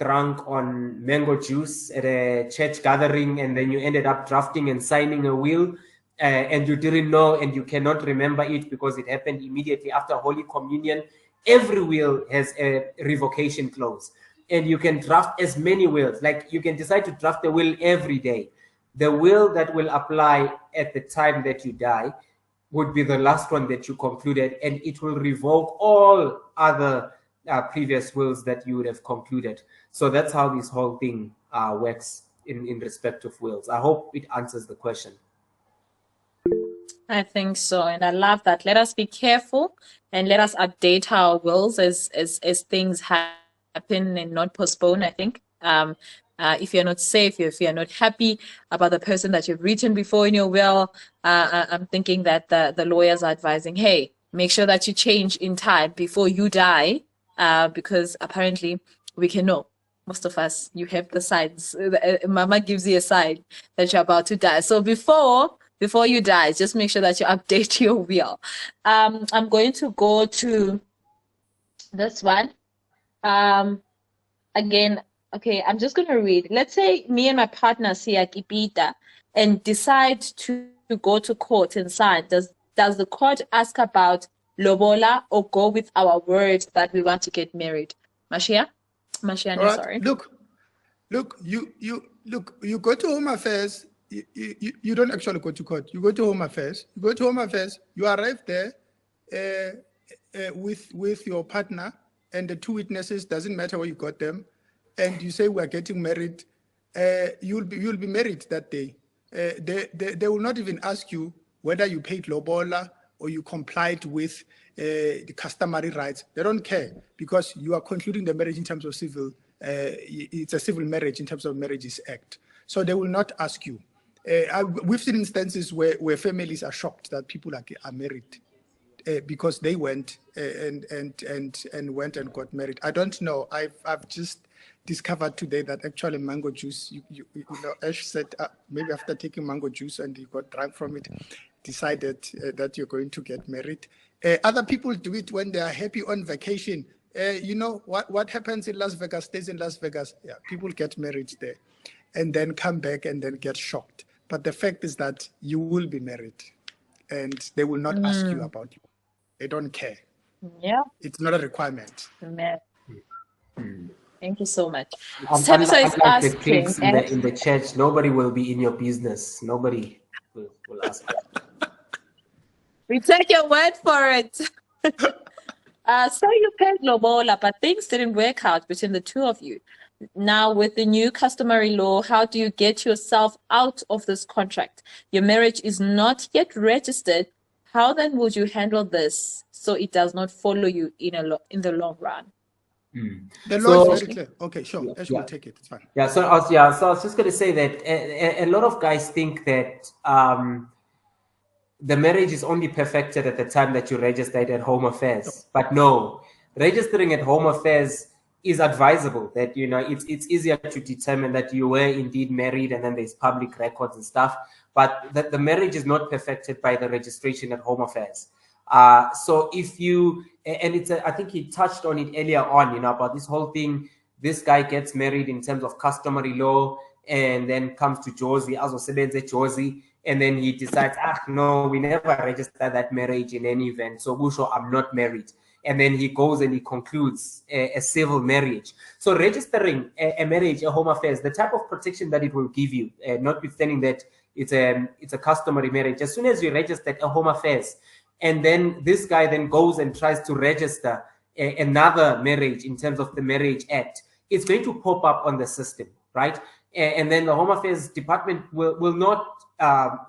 S3: drunk on mango juice at a church gathering and then you ended up drafting and signing a will and you didn't know and you cannot remember it because it happened immediately after Holy Communion. Every will has a revocation clause, and you can draft as many wills. Like you can decide to draft a will every day. The will that will apply at the time that you die would be the last one that you concluded, and it will revoke all other previous wills that you would have concluded. So that's how this whole thing works in respect of wills. I hope it answers the question.
S1: I think so, and I love that. Let us be careful and let us update our wills as things happen and not postpone. I think if you're not safe, if you're not happy about the person that you've written before in your will, I'm thinking that the lawyers are advising, hey, make sure that you change in time before you die, because apparently we can know. Most of us, you have the signs. Mama gives you a sign that you're about to die. So before you die, just make sure that you update your will. I'm going to go to this one. Again, okay, I'm just going to read. Let's say me and my partner here at Ipita and decide to go to court and sign. Does the court ask about lobola or go with our word that we want to get married? Matshiyane,
S2: Right.
S1: sorry.
S2: Look, you go to Home Affairs. You don't actually go to court. You go to Home Affairs. You go to Home Affairs. You arrive there with your partner and the two witnesses. Doesn't matter where you got them, and you say we are getting married. You'll be married that day. They will not even ask you whether you paid lobola or you complied with the customary rights. They don't care because you are concluding the marriage in terms of civil. It's a civil marriage in terms of Marriages Act. So they will not ask you. We've seen instances where families are shocked that people are married because they went and went and got married. I don't know. I've just discovered today that actually mango juice, you know, Ash said maybe after taking mango juice and you got drunk from it, decided that you're going to get married. Other people do it when they are happy on vacation. You know, what happens in Las Vegas stays in Las Vegas. Yeah, people get married there and then come back and then get shocked. But the fact is that you will be married and they will not ask you about you. They don't care.
S1: Yeah.
S2: It's not a requirement.
S1: Thank you so much.
S3: Unlike the cliques in the church, nobody will be in your business. Nobody will ask you.
S1: We take your word for it. So you paid lobola, but things didn't work out between the two of you. Now, with the new customary law, how do you get yourself out of this contract? Your marriage is not yet registered. How then would you handle this so it does not follow you in the long run?
S2: The law is very clear. Okay, sure. Ash will take it. It's fine.
S3: Yeah. So I was just going to say that a lot of guys think that the marriage is only perfected at the time that you registered at Home Affairs. But no, registering at Home Affairs is advisable. That, you know, it's easier to determine that you were indeed married, and then there's public records and stuff. But the marriage is not perfected by the registration at Home Affairs. So if you, and I think he touched on it earlier on, you know, about this whole thing. This guy gets married in terms of customary law, and then comes to Josie, Josie, and then he decides, no, we never registered that marriage in any event, so Busho, I'm not married. And then he goes and he concludes a civil marriage. So registering a marriage, a Home Affairs, the type of protection that it will give you, notwithstanding that it's a customary marriage, as soon as you register a Home Affairs, and then this guy then goes and tries to register another marriage in terms of the Marriage Act, it's going to pop up on the system, right? And then the Home Affairs Department will not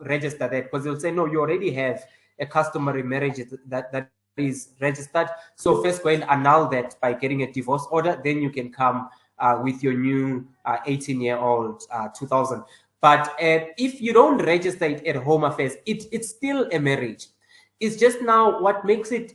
S3: register that, because they'll say, no, you already have a customary marriage that is registered. So first go and annul that by getting a divorce order, then you can come with your new 18-year-old 2000. But if you don't register it at Home Affairs, it's still a marriage. It's just now what makes it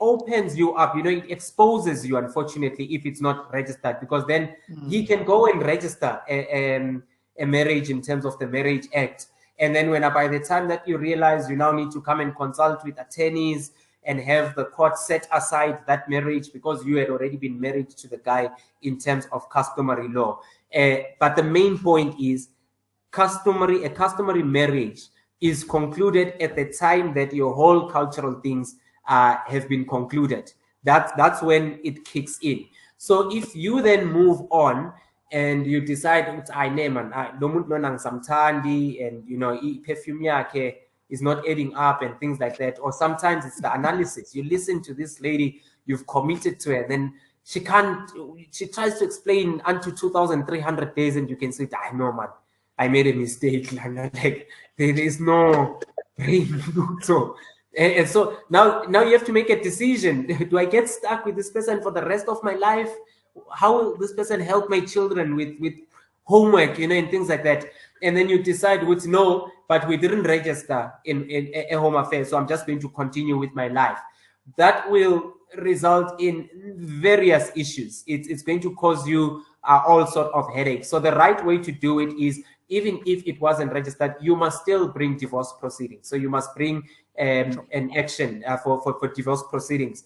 S3: opens you up, it exposes you, unfortunately, if it's not registered, because then he can go and register a marriage in terms of the Marriage Act. And then by the time that you realize you now need to come and consult with attorneys and have the court set aside that marriage because you had already been married to the guy in terms of customary law. But the main point is a customary marriage is concluded at the time that your whole cultural things have been concluded. That's when it kicks in. So if you then move on and you decide I name and samtandi and perfume yake is not adding up and things like that, or sometimes it's the analysis. You listen to this lady, you've committed to her, then she tries to explain unto 2,300 days, and you can say, I know, man, I made a mistake. Like there is no brain. So and so now you have to make a decision. Do I get stuck with this person for the rest of my life? How will this person help my children with homework, and things like that? And then you decide, which no, but we didn't register in a Home Affairs, so I'm just going to continue with my life. That will result in various issues. It's going to cause you all sort of headaches. So the right way to do it is, even if it wasn't registered, you must still bring divorce proceedings. So you must bring an action for divorce proceedings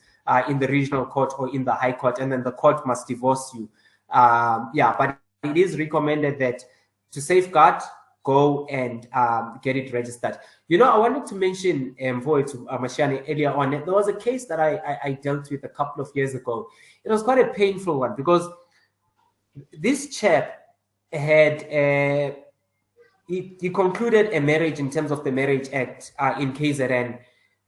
S3: in the regional court or in the high court, and then the court must divorce you. But it is recommended that to safeguard, go and get it registered. I wanted to mention to Matshiyane earlier on. There was a case that I dealt with a couple of years ago. It was quite a painful one because this chap had he concluded a marriage in terms of the Marriage Act in KZN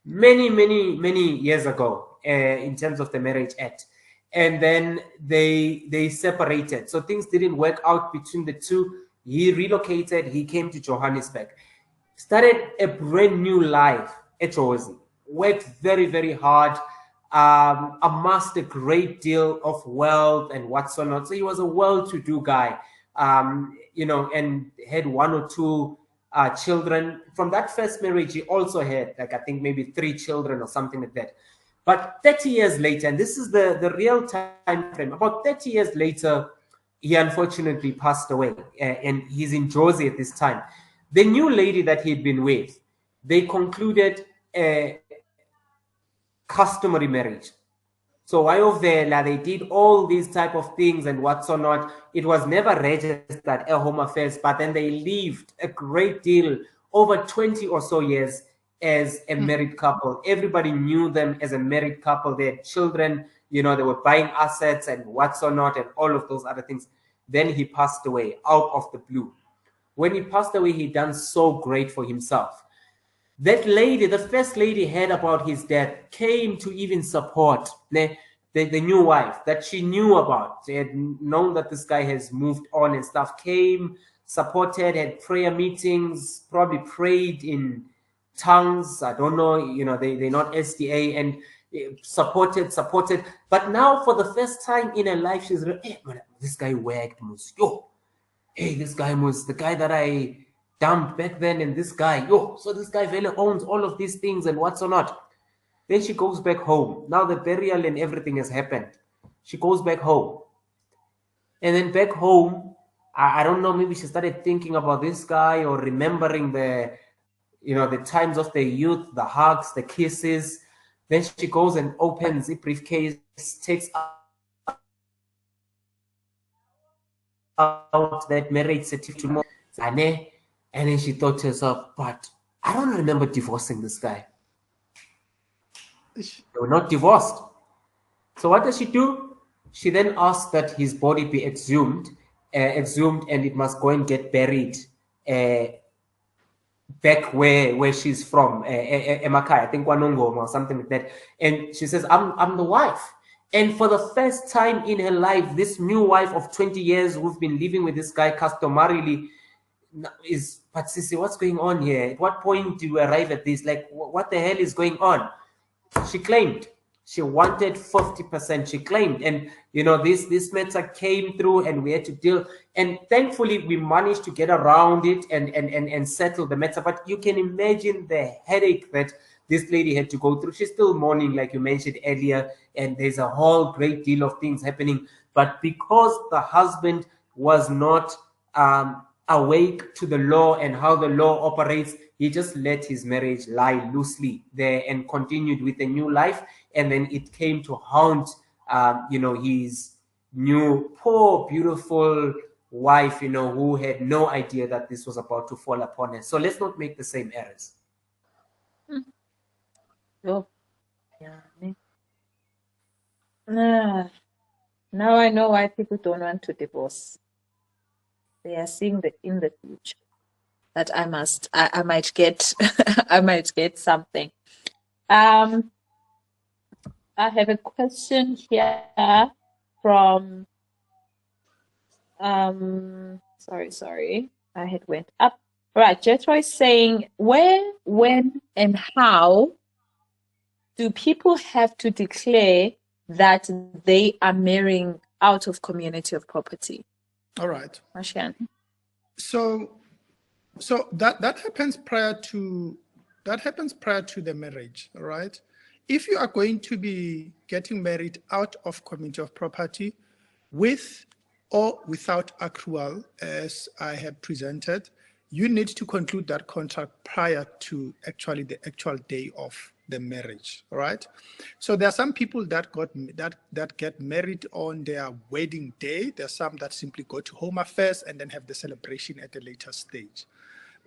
S3: many years ago in terms of the Marriage Act. And then they separated. So things didn't work out between the two. He relocated. He came to Johannesburg. Started a brand new life at Jozi. Worked very, very hard. Amassed a great deal of wealth and whatsoever. So he was a well-to-do guy. And had one or two children. From that first marriage, he also had, I think, maybe 3 children or something like that. But 30 years later, and this is the real time frame, about 30 years later, he unfortunately passed away. And he's in Jozi at this time. The new lady that he'd been with, they concluded a customary marriage. So while they did all these type of things and what's or not, it was never registered at Home Affairs, but then they lived a great deal, over 20 or so years as a married couple. Everybody knew them as a married couple. They had children, they were buying assets and what's or not and all of those other things. Then he passed away out of the blue. When he passed away, he done so great for himself. That lady, the first lady, heard about his death, came to even support the new wife that she knew about. She had known that this guy has moved on and stuff, came, supported, had prayer meetings, probably prayed in tongues. I don't know, they're not SDA, and supported. But now for the first time in her life, she's like, hey, this guy worked, hey, this guy was the guy that I dumped back then, and this guy, so this guy really owns all of these things and what's or not. Then she goes back home. Now the burial and everything has happened. She goes back home. And then back home, I don't know, maybe she started thinking about this guy or remembering the times of the youth, the hugs, the kisses. Then she goes and opens a briefcase, takes out that marriage certificate, and then she thought to herself, but I don't remember divorcing this guy. They were not divorced. So what does she do? She then asks that his body be exhumed, and it must go and get buried back where she's from, Emakai, I think Wanongoma or something like that. And she says, I'm the wife. And for the first time in her life, this new wife of 20 years who've been living with this guy customarily is, but Sissy, what's going on here? At what point do you arrive at this? Like, what the hell is going on? She claimed she wanted 50%. She claimed, and this matter came through, and we had to deal. And thankfully, we managed to get around it and settle the matter. But you can imagine the headache that this lady had to go through. She's still mourning, like you mentioned earlier, and there's a whole great deal of things happening. But because the husband was not awake to the law and how the law operates, he just let his marriage lie loosely there and continued with a new life. And then it came to haunt, his new, poor, beautiful wife, who had no idea that this was about to fall upon her. So let's not make the same errors.
S1: Oh, yeah. Now I know why people don't want to divorce. They are seeing in the future that I might get I might get something. I have a question here from sorry, I had went up. Right, Jethro is saying, where, when, and how do people have to declare that they are marrying out of community of property?
S2: All right.
S1: Matshiyane.
S2: So that happens prior to the marriage. All right. If you are going to be getting married out of community of property, with or without accrual, as I have presented, you need to conclude that contract prior to the actual day of the marriage. All right. So there are some people that get married on their wedding day. There are some that simply go to Home Affairs and then have the celebration at a later stage.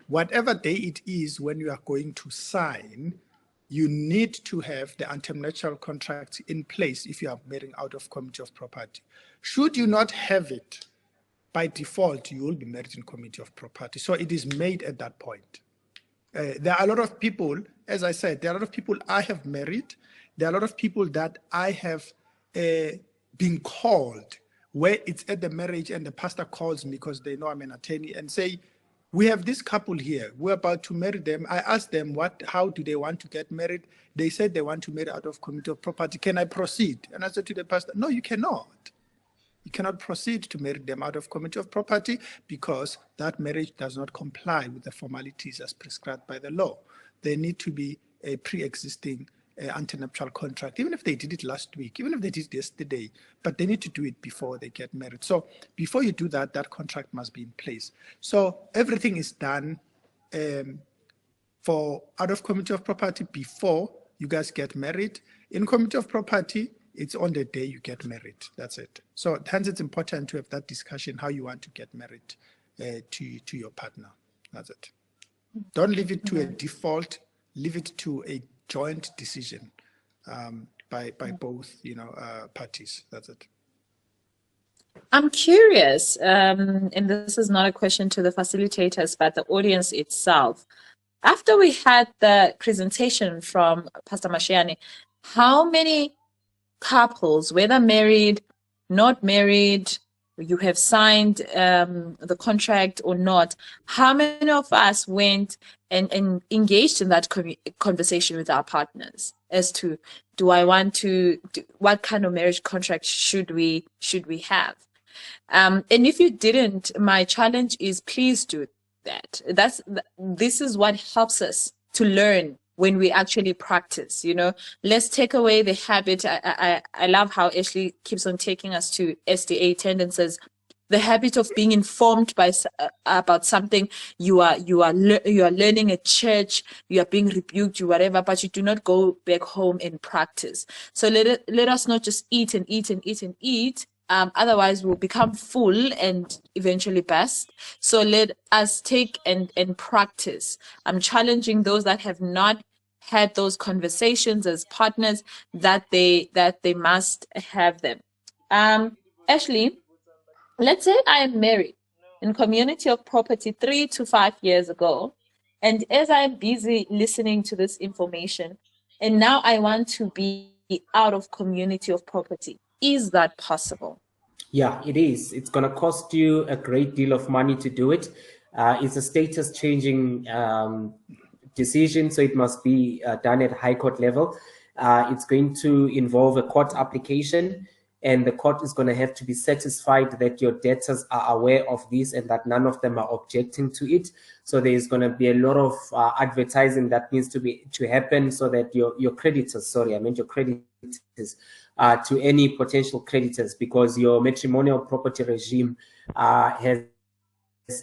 S2: Whatever day it is when you are going to sign, you need to have the antenuptial contract in place if you are marrying out of community of property. Should you not have it, by default, you will be married in community of property. So it is made at that point. There are a lot of people, as I said, there are a lot of people I have married. There are a lot of people that I have been called, where it's at the marriage and the pastor calls me because they know I'm an attorney and say, we have this couple here. We're about to marry them. I asked them how do they want to get married. They said they want to marry out of community of property. Can I proceed? And I said to the pastor, no, you cannot. You cannot proceed to marry them out of community of property because that marriage does not comply with the formalities as prescribed by the law. There need to be a pre-existing antenuptial contract, even if they did it last week, even if they did it yesterday, but they need to do it before they get married. So before you do that, that contract must be in place. So everything is done for out of community of property before you guys get married. In community of property, it's on the day you get married. That's it. So hence it's important to have that discussion how you want to get married to your partner. That's it. Don't leave it to a default. Leave it to a joint decision by both parties. That's it.
S1: I'm curious, and this is not a question to the facilitators, but the audience itself. After we had the presentation from Pastor Matshiyane, how many couples, whether married, not married, you have signed the contract or not, how many of us went and engaged in that conversation with our partners as to, what kind of marriage contract should we have? And if you didn't, my challenge is please do that. This is what helps us to learn when we actually practice. Let's take away the habit. I love how Ashley keeps on taking us to SDA tendencies. The habit of being informed about something you are learning at church, you are being rebuked, you whatever, but you do not go back home and practice. So let us not just eat and eat and eat and eat. Otherwise, we'll become full and eventually burst. So let us take and practice. I'm challenging those that have not had those conversations as partners that they must have them. Ashley, let's say I am married in community of property 3 to 5 years ago, and as I'm busy listening to this information, and now I want to be out of community of property. Is that possible?
S3: Yeah, it is. It's going to cost you a great deal of money to do it. It's a status changing decision, so it must be done at high court level. It's going to involve a court application, and the court is going to have to be satisfied that your debtors are aware of this and that none of them are objecting to it. So there's going to be a lot of advertising that needs to happen so that your creditors, sorry, I meant your creditors, to any potential creditors, because your matrimonial property regime has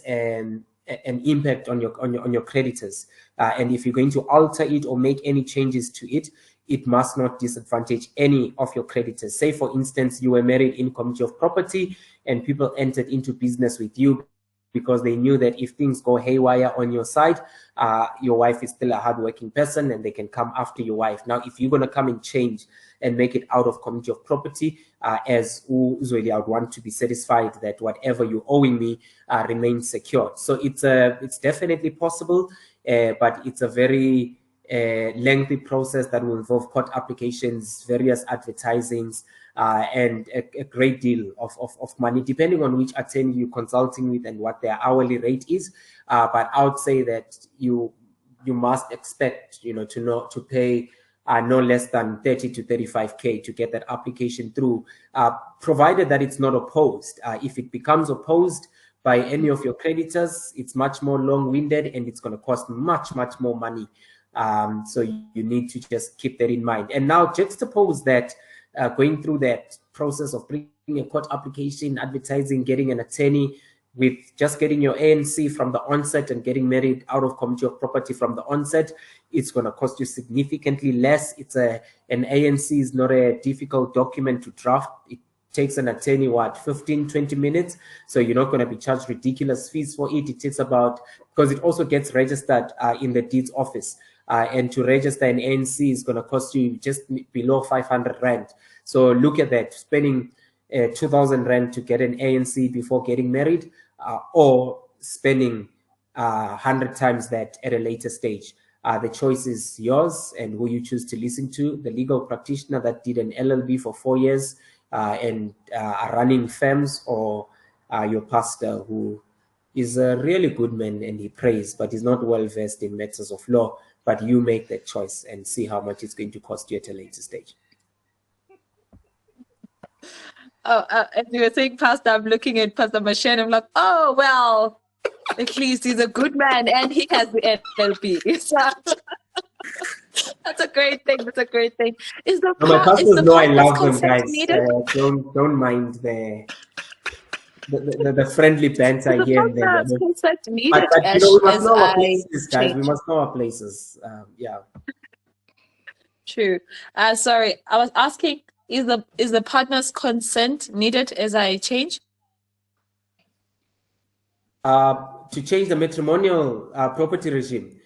S3: an impact on your creditors, and if you're going to alter it or make any changes to it, it must not disadvantage any of your creditors. Say, for instance, you were married in community of property and people entered into business with you because they knew that if things go haywire on your side, your wife is still a hardworking person and they can come after your wife. Now, if you're going to come and change and make it out of community of property, as Uzweli, I would want to be satisfied that whatever you're owing me remains secured. So it's definitely possible, but it's a very lengthy process that will involve court applications, various advertisings, and a great deal of money, depending on which attorney you're consulting with and what their hourly rate is. But I would say that you must expect, to pay no less than 30 to 35K to get that application through, provided that it's not opposed. If it becomes opposed by any of your creditors, it's much more long-winded and it's going to cost much, much more money. So you need to just keep that in mind. And now juxtapose that, going through that process of bringing a court application, advertising, getting an attorney, with just getting your ANC from the onset and getting married out of community of property from the onset, it's going to cost you significantly less. An ANC is not a difficult document to draft. It takes an attorney, 15, 20 minutes. So you're not going to be charged ridiculous fees for it. It takes about, because it also gets registered in the deeds office. And to register an ANC is going to cost you just below 500 Rand. So look at that, spending 2,000 Rand to get an ANC before getting married, or spending 100 times that at a later stage. The choice is yours and who you choose to listen to. The legal practitioner that did an LLB for 4 years and are running firms, or your pastor who is a really good man and he prays, but he's not well versed in matters of law. But you make that choice and see how much it's going to cost you at a later stage.
S1: Oh, as you were saying, Pastor, I'm looking at Pastor Matshiyane. I'm like, oh, well, at least he's a good man and he has the NLP. So, that's a great thing. That's a great thing.
S3: My pastors know I love them,
S1: consent
S3: guys.
S1: needed?
S3: Don't mind the friendly banter
S1: Is the
S3: here and there.
S1: partner's consent needed?
S3: But we must know our places, guys. We must know our places. Yeah.
S1: True. Sorry, I was asking, is the partner's consent needed as I change?
S3: To change the matrimonial property regime.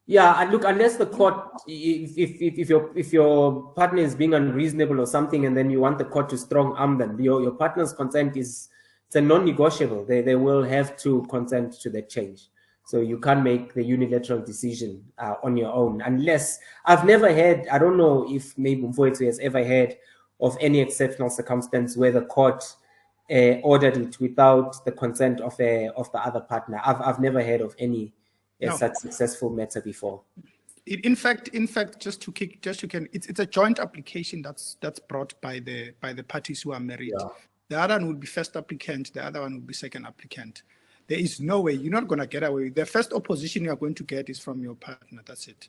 S3: Yeah, and look, unless the court, if your partner is being unreasonable or something, and then you want the court to strong arm them, your partner's consent it's a non-negotiable. They will have to consent to the change. So you can't make the unilateral decision on your own, unless I've never heard. I don't know if maybe Mfowethu has ever heard of any exceptional circumstance where the court ordered it without the consent of the other partner. I've never heard of any such successful matter before.
S2: In fact, it's a joint application that's brought by the parties who are married. Yeah. The other one will be first applicant. The other one will be second applicant. There is no way you're not going to get away. The first opposition you are going to get is from your partner. That's it.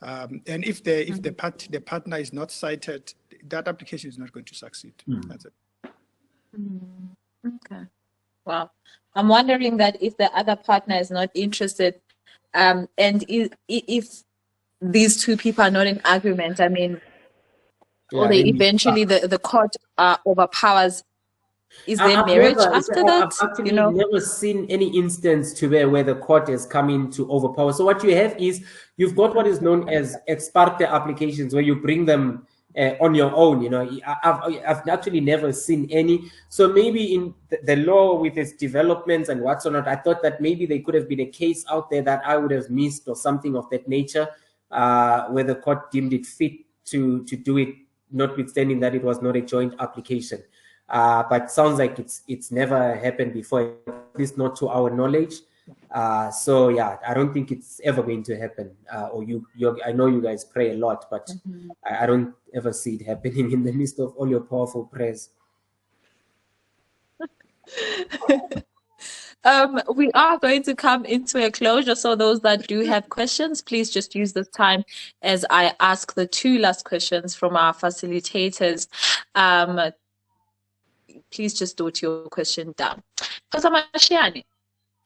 S2: And if the partner is not cited, that application is not going to succeed. That's it.
S1: Okay. Wow. I'm wondering that if the other partner is not interested, and if these two people are not in agreement, I mean, or they eventually the court overpowers. Is there marriage after that?
S3: I've actually never seen any instance to where the court has come in to overpower. So what you have is you've got what is known as ex parte applications, where you bring them on your own. I've actually never seen any. So maybe in the law with its developments and what's not, I thought that maybe there could have been a case out there that I would have missed or something of that nature, where the court deemed it fit to do it, notwithstanding that it was not a joint application. But sounds like it's never happened before, at least not to our knowledge. So yeah, I don't think it's ever going to happen. I know you guys pray a lot, but I don't ever see it happening in the midst of all your powerful prayers.
S1: We are going to come into a closure. So those that do have questions, please just use this time as I ask the two last questions from our facilitators. Please just note your question down. Pastor Matshiyane,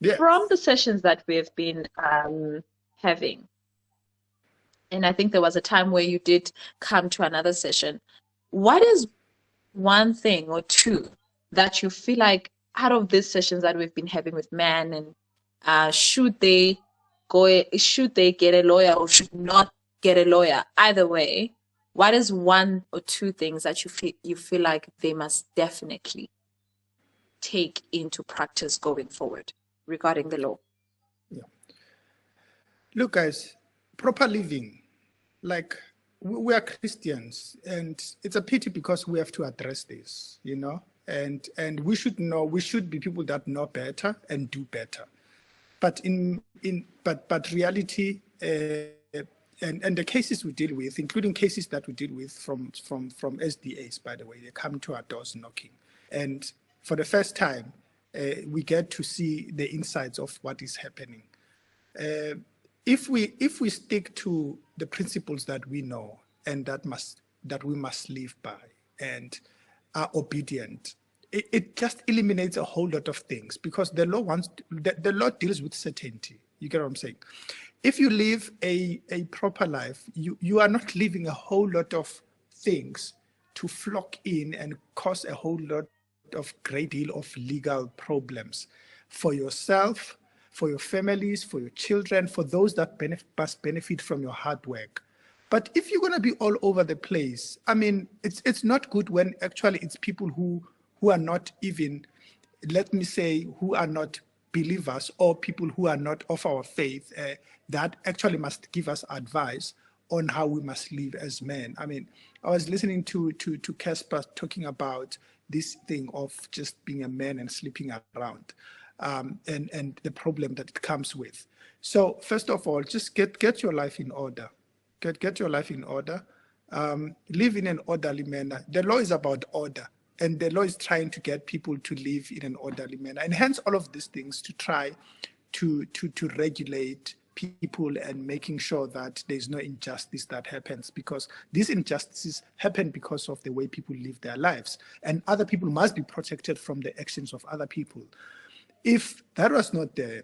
S2: Yes.
S1: from the sessions that we've been having, and I think there was a time where you did come to another session, what is one thing or two that you feel like out of these sessions that we've been having with men, and should they get a lawyer or should not get a lawyer, either way, what is one or two things that you feel like they must definitely take into practice going forward regarding the law?
S2: Yeah. Look, guys, proper living, like we are Christians, and it's a pity because we have to address this, and we should know, we should be people that know better and do better. But but reality, and the cases we deal with, including cases that we deal with from SDAs, by the way, they come to our doors knocking, and for the first time, we get to see the insides of what is happening. If we stick to the principles that we know and that we must live by and are obedient, it just eliminates a whole lot of things, because the law deals with certainty. You get what I'm saying? If you live a proper life, you are not living a whole lot of things to flock in and cause a whole lot of great deal of legal problems for yourself, for your families, for your children, for those that must benefit from your hard work. But if you're going to be all over the place, I mean, it's not good when actually it's people who are not even, let me say, who are not believers or people who are not of our faith that actually must give us advice on how we must live as men. I mean, I was listening to Casper talking about this thing of just being a man and sleeping around. And the problem that it comes with. So first of all, just get your life in order. Get your life in order. Live in an orderly manner. The law is about order, and the law is trying to get people to live in an orderly manner. And hence all of these things to try to regulate people and making sure that there's no injustice that happens, because these injustices happen because of the way people live their lives. And other people must be protected from the actions of other people. If that was not there,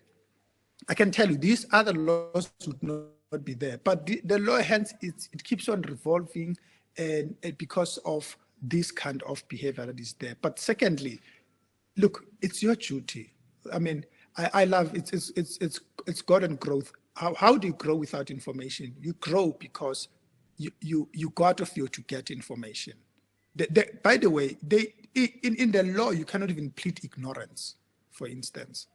S2: I can tell you these other laws would not be there. But the law, hence, it keeps on revolving, and because of this kind of behavior that is there. But secondly, look, it's your duty. I mean, I love it's God and growth. How do you grow without information? You grow because you go out of you to get information. By the way, in the law, you cannot even plead ignorance. For instance,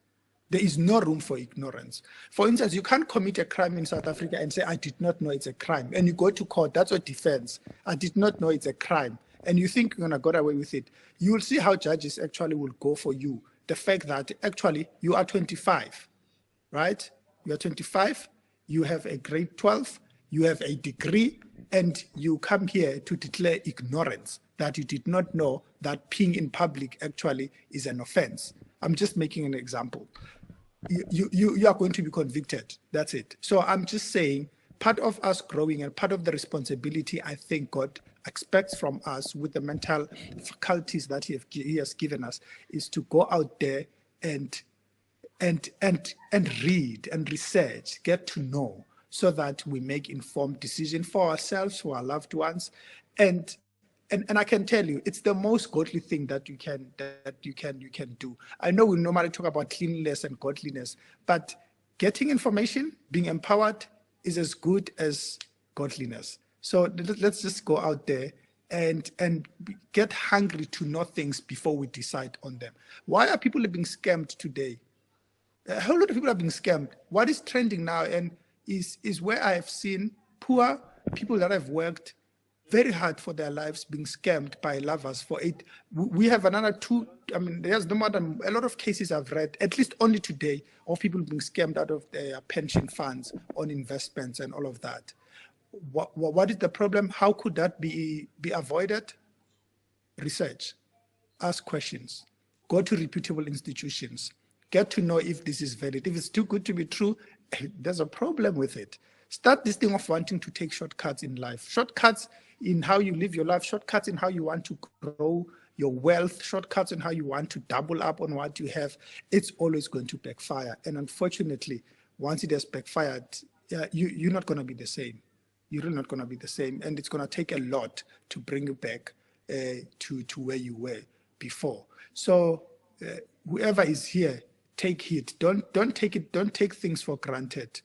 S2: there is no room for ignorance. For instance, you can't commit a crime in South Africa and say, I did not know it's a crime. And you go to court, that's your defense. I did not know it's a crime. And you think you're going to get away with it. You will see how judges actually will go for you. The fact that actually you are 25, right? You are 25, you have a grade 12, you have a degree, and you come here to declare ignorance, that you did not know that peeing in public actually is an offense. I'm just making an example. You are going to be convicted. That's it. So I'm just saying, part of us growing and part of the responsibility I think God expects from us with the mental faculties that He has given us is to go out there and read and research, get to know, so that we make informed decisions for ourselves, for our loved ones, and I can tell you, it's the most godly thing that you can do. I know we normally talk about cleanliness and godliness, but getting information, being empowered, is as good as godliness. So let's just go out there and get hungry to know things before we decide on them. Why are people being scammed today? A whole lot of people are being scammed. What is trending now and is where I have seen poor people that have worked very hard for their lives being scammed by lovers for it. We have another two, I mean, there's no more than a lot of cases I've read, at least only today, of people being scammed out of their pension funds on investments and all of that. what is the problem? How could that be avoided? Research, ask questions, go to reputable institutions, get to know if this is valid. If it's too good to be true, there's a problem with it. Start this thing of wanting to take shortcuts in life, shortcuts in how you live your life, shortcuts in how you want to grow your wealth, shortcuts in how you want to double up on what you have. It's always going to backfire. And unfortunately, once it has backfired, you're not going to be the same. You're really not going to be the same. And it's going to take a lot to bring you back to where you were before. So whoever is here, take heed. Don't take things for granted.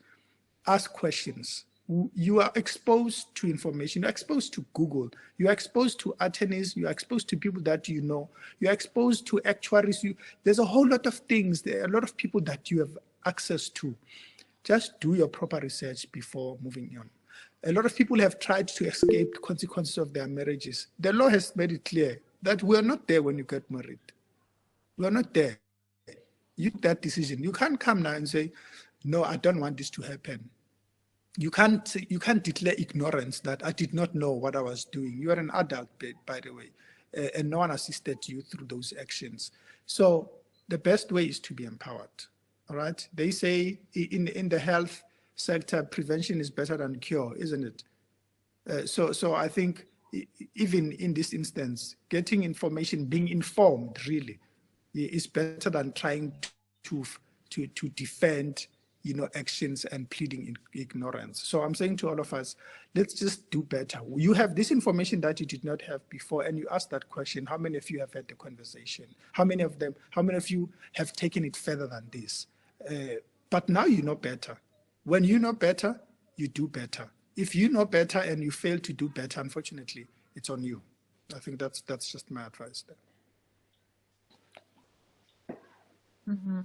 S2: Ask questions. You are exposed to information. You're exposed to Google. You're exposed to attorneys. You're exposed to people that you know. You're exposed to actuaries. There's a whole lot of things. There are a lot of people that you have access to. Just do your proper research before moving on. A lot of people have tried to escape the consequences of their marriages. The law has made it clear that we are not there when you get married. We are not there. You make that decision. You can't come now and say, no, I don't want this to happen. You can't declare ignorance that I did not know what I was doing. You are an adult, by the way, and no one assisted you through those actions. So the best way is to be empowered. All right. They say in the health sector, prevention is better than cure, isn't it? So I think even in this instance, getting information, being informed really is better than trying to defend actions and pleading in ignorance. So I'm saying to all of us, let's just do better. You have this information that you did not have before, and you ask that question, how many of you have had the conversation? How many of you have taken it further than this? But now you know better. When you know better, you do better. If you know better and you fail to do better, unfortunately, it's on you. I think that's just my advice there.
S1: Mm-hmm.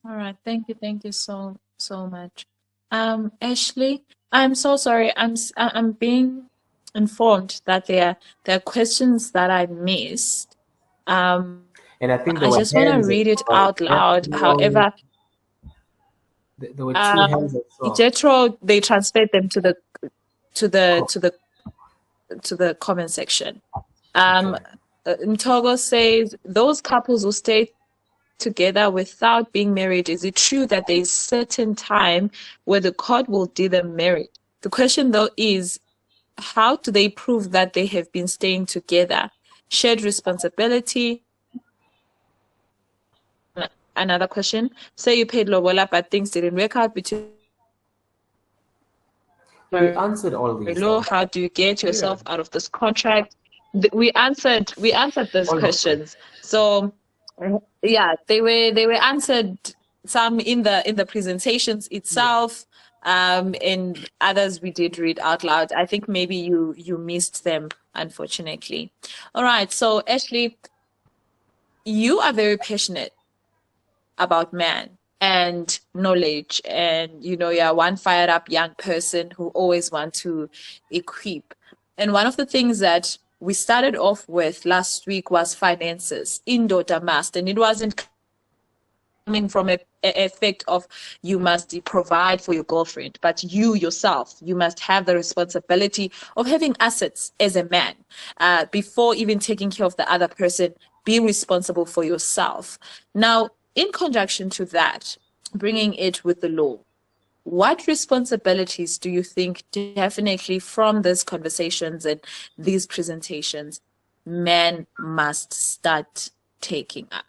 S1: All right. Thank you so much. Ashley, I'm so sorry. I'm being informed that there are questions that I missed.
S3: And I think
S1: I just want to read it out loud. However,
S3: there were 2 hands as well.
S1: Jethro, they transferred them to the comment section. Ntogo says those couples who stay together without being married, is it true that there is certain time where the court will deem them married? The question though is, how do they prove that they have been staying together? Shared responsibility. Another question, say you paid lobola but things didn't work out between
S3: we answered all these.
S1: How do you get yourself out of this contract? We answered those questions. So yeah, they were answered, some in the presentations itself, and others we did read out loud. I think maybe you missed them, unfortunately. All right, so Ashley, you are very passionate about man and knowledge, and you're one fired up young person who always want to equip. And one of the things that we started off with last week was finances, indoda must, and it wasn't coming from a effect of you must provide for your girlfriend, but you yourself, you must have the responsibility of having assets as a man. Before even taking care of the other person, be responsible for yourself. Now, in conjunction to that, bringing it with the law, what responsibilities do you think definitely from these conversations and these presentations men must start taking up?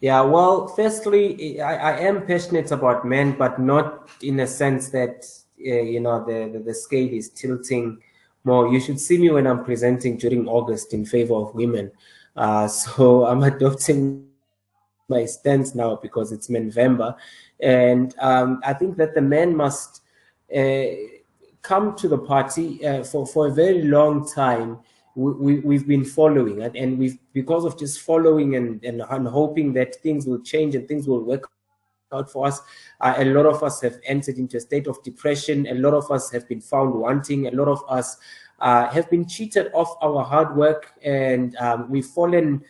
S3: Yeah, well, firstly, I am passionate about men, but not in a sense that, the scale is tilting more. You should see me when I'm presenting during August in favor of women. So I'm adopting my stance now because it's November. And I think that the men must come to the party. For a very long time. We've been following, and we've, because of just following and hoping that things will change and things will work out for us, a lot of us have entered into a state of depression. A lot of us have been found wanting. A lot of us have been cheated off our hard work, and we've fallen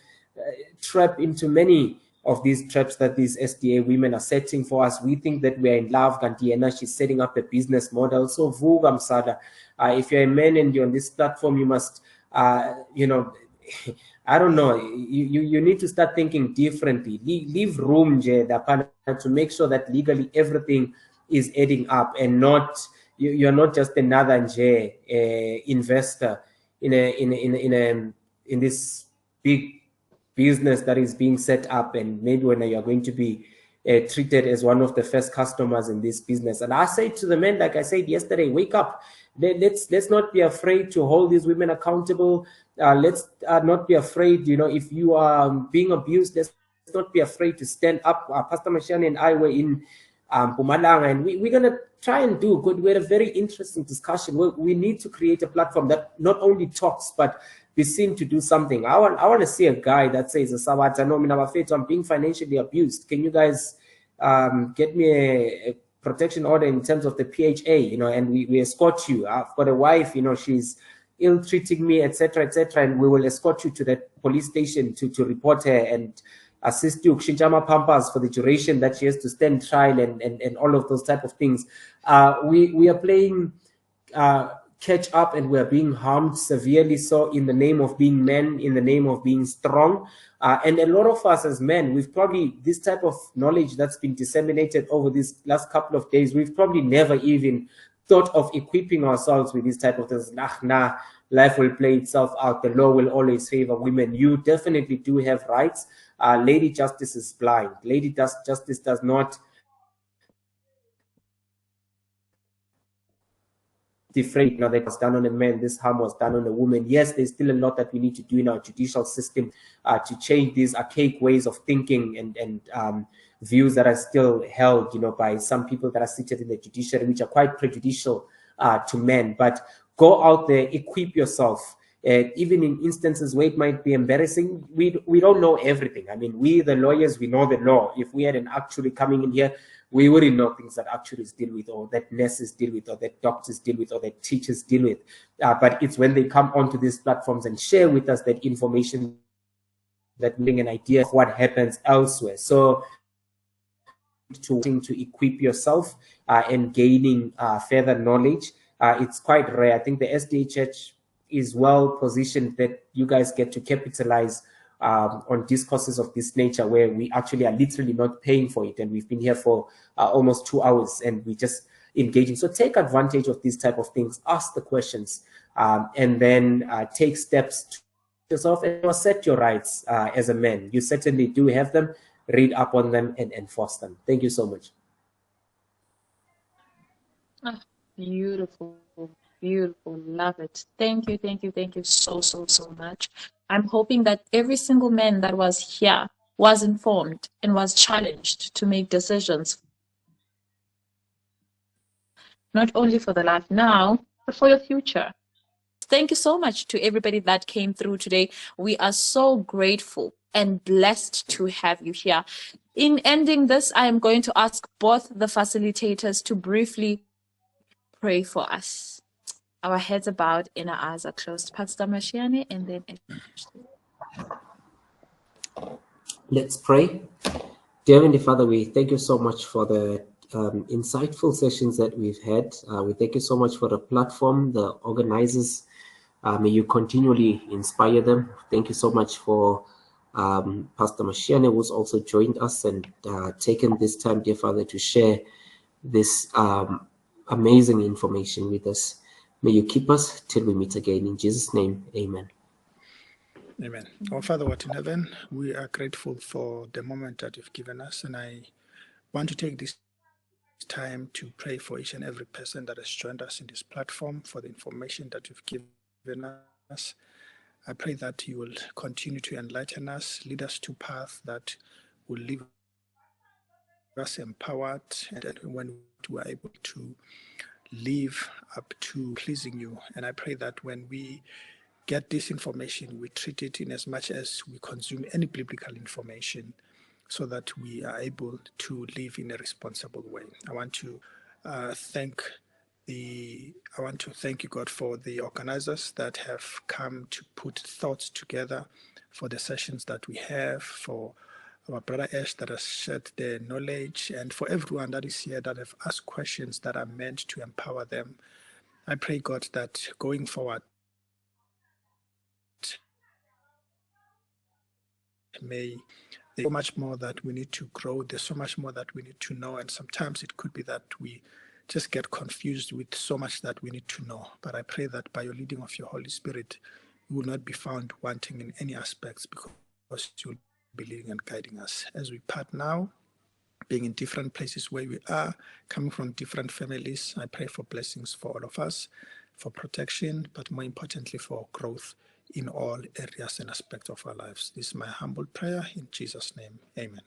S3: trapped into many of these traps that these SDA women are setting for us. We think that we're in love. Kantiena, she's setting up a business model. So vuga msada. If you're a man and you're on this platform, you must, you know, I don't know, you need to start thinking differently. Leave room to make sure that legally everything is adding up, and not you're not just another investor in this big business that is being set up, and maybe when you are going to be treated as one of the first customers in this business. And I say to the men, like I said yesterday, wake up. Let's not be afraid to hold these women accountable. Let's not be afraid, you know, if you are being abused, let's not be afraid to stand up. Pastor Matshiyane and I were in Mpumalanga, and we're going to try and do good. We had a very interesting discussion. We need to create a platform that not only talks, but be seen to do something. I want to see a guy that says, I'm being financially abused. Can you guys get me a protection order in terms of the PHA, you know, and we escort you. I've got a wife, you know, she's ill-treating me, etc., and we will escort you to the police station to report her and assist you, Kshinjama Pampas, for the duration that she has to stand trial and all of those type of things. We are playing catch up, and we're being harmed severely so in the name of being men, in the name of being strong. And a lot of us as men, we've probably, this type of knowledge that's been disseminated over these last couple of days, we've probably never even thought of equipping ourselves with this type of things. Nah, life will play itself out. The law will always favor women. You definitely do have rights. Lady Justice is blind. Lady Justice does not different. Now, that was done on a man, this harm was done on a woman. Yes, there's still a lot that we need to do in our judicial system to change these archaic ways of thinking and views that are still held, you know, by some people that are seated in the judiciary, which are quite prejudicial to men. But go out there, equip yourself. Even in instances where it might be embarrassing, we don't know everything. I mean, we, the lawyers, we know the law. If we had an actuary coming in here, we wouldn't know things that actuaries deal with, or that nurses deal with, or that doctors deal with, or that teachers deal with. But it's when they come onto these platforms and share with us that information that we bring an idea of what happens elsewhere. So to equip yourself and gaining further knowledge, it's quite rare. I think the SDA Church is well positioned that you guys get to capitalize on discourses of this nature, where we actually are literally not paying for it, and we've been here for almost 2 hours, and we just engaging. So take advantage of these type of things, ask the questions, and then take steps to yourself and assert your rights as a man. You certainly do have them. Read up on them and enforce them. Thank you so much.
S1: Oh, beautiful, beautiful. Love it. Thank you so much. I'm hoping that every single man that was here was informed and was challenged to make decisions, not only for the life now, but for your future. Thank you so much to everybody that came through today. We are so grateful and blessed to have you here. In ending this, I am going to ask both the facilitators to briefly pray for us. Our heads are bowed and our eyes are closed. Pastor Matshiyane, and then
S3: Let's pray. Dear Heavenly Father, we thank you so much for the insightful sessions that we've had. We thank you so much for the platform, the organizers. May you continually inspire them. Thank you so much for Pastor Matshiyane, who's also joined us and taken this time, dear Father, to share this amazing information with us. May you keep us till we meet again. In Jesus' name, amen.
S2: Amen. Our Father, what in heaven, we are grateful for the moment that you've given us, and I want to take this time to pray for each and every person that has joined us in this platform, for the information that you've given us. I pray that you will continue to enlighten us, lead us to paths that will leave us empowered, and when we are able to live up to pleasing you. And I pray that when we get this information, we treat it in as much as we consume any biblical information, so that we are able to live in a responsible way. I want to thank you, God, for the organizers that have come to put thoughts together for the sessions that we have, for our brother Ash that has shared their knowledge, and for everyone that is here that have asked questions that are meant to empower them. I pray, God, that going forward, may there's so much more that we need to grow. There's so much more that we need to know. And sometimes it could be that we just get confused with so much that we need to know. But I pray that by your leading of your Holy Spirit, we will not be found wanting in any aspects, because you'll be leading and guiding us as we part now, being in different places where we are, coming from different families. I pray for blessings for all of us, for protection, but more importantly, for growth in all areas and aspects of our lives. This is my humble prayer in Jesus' name. Amen.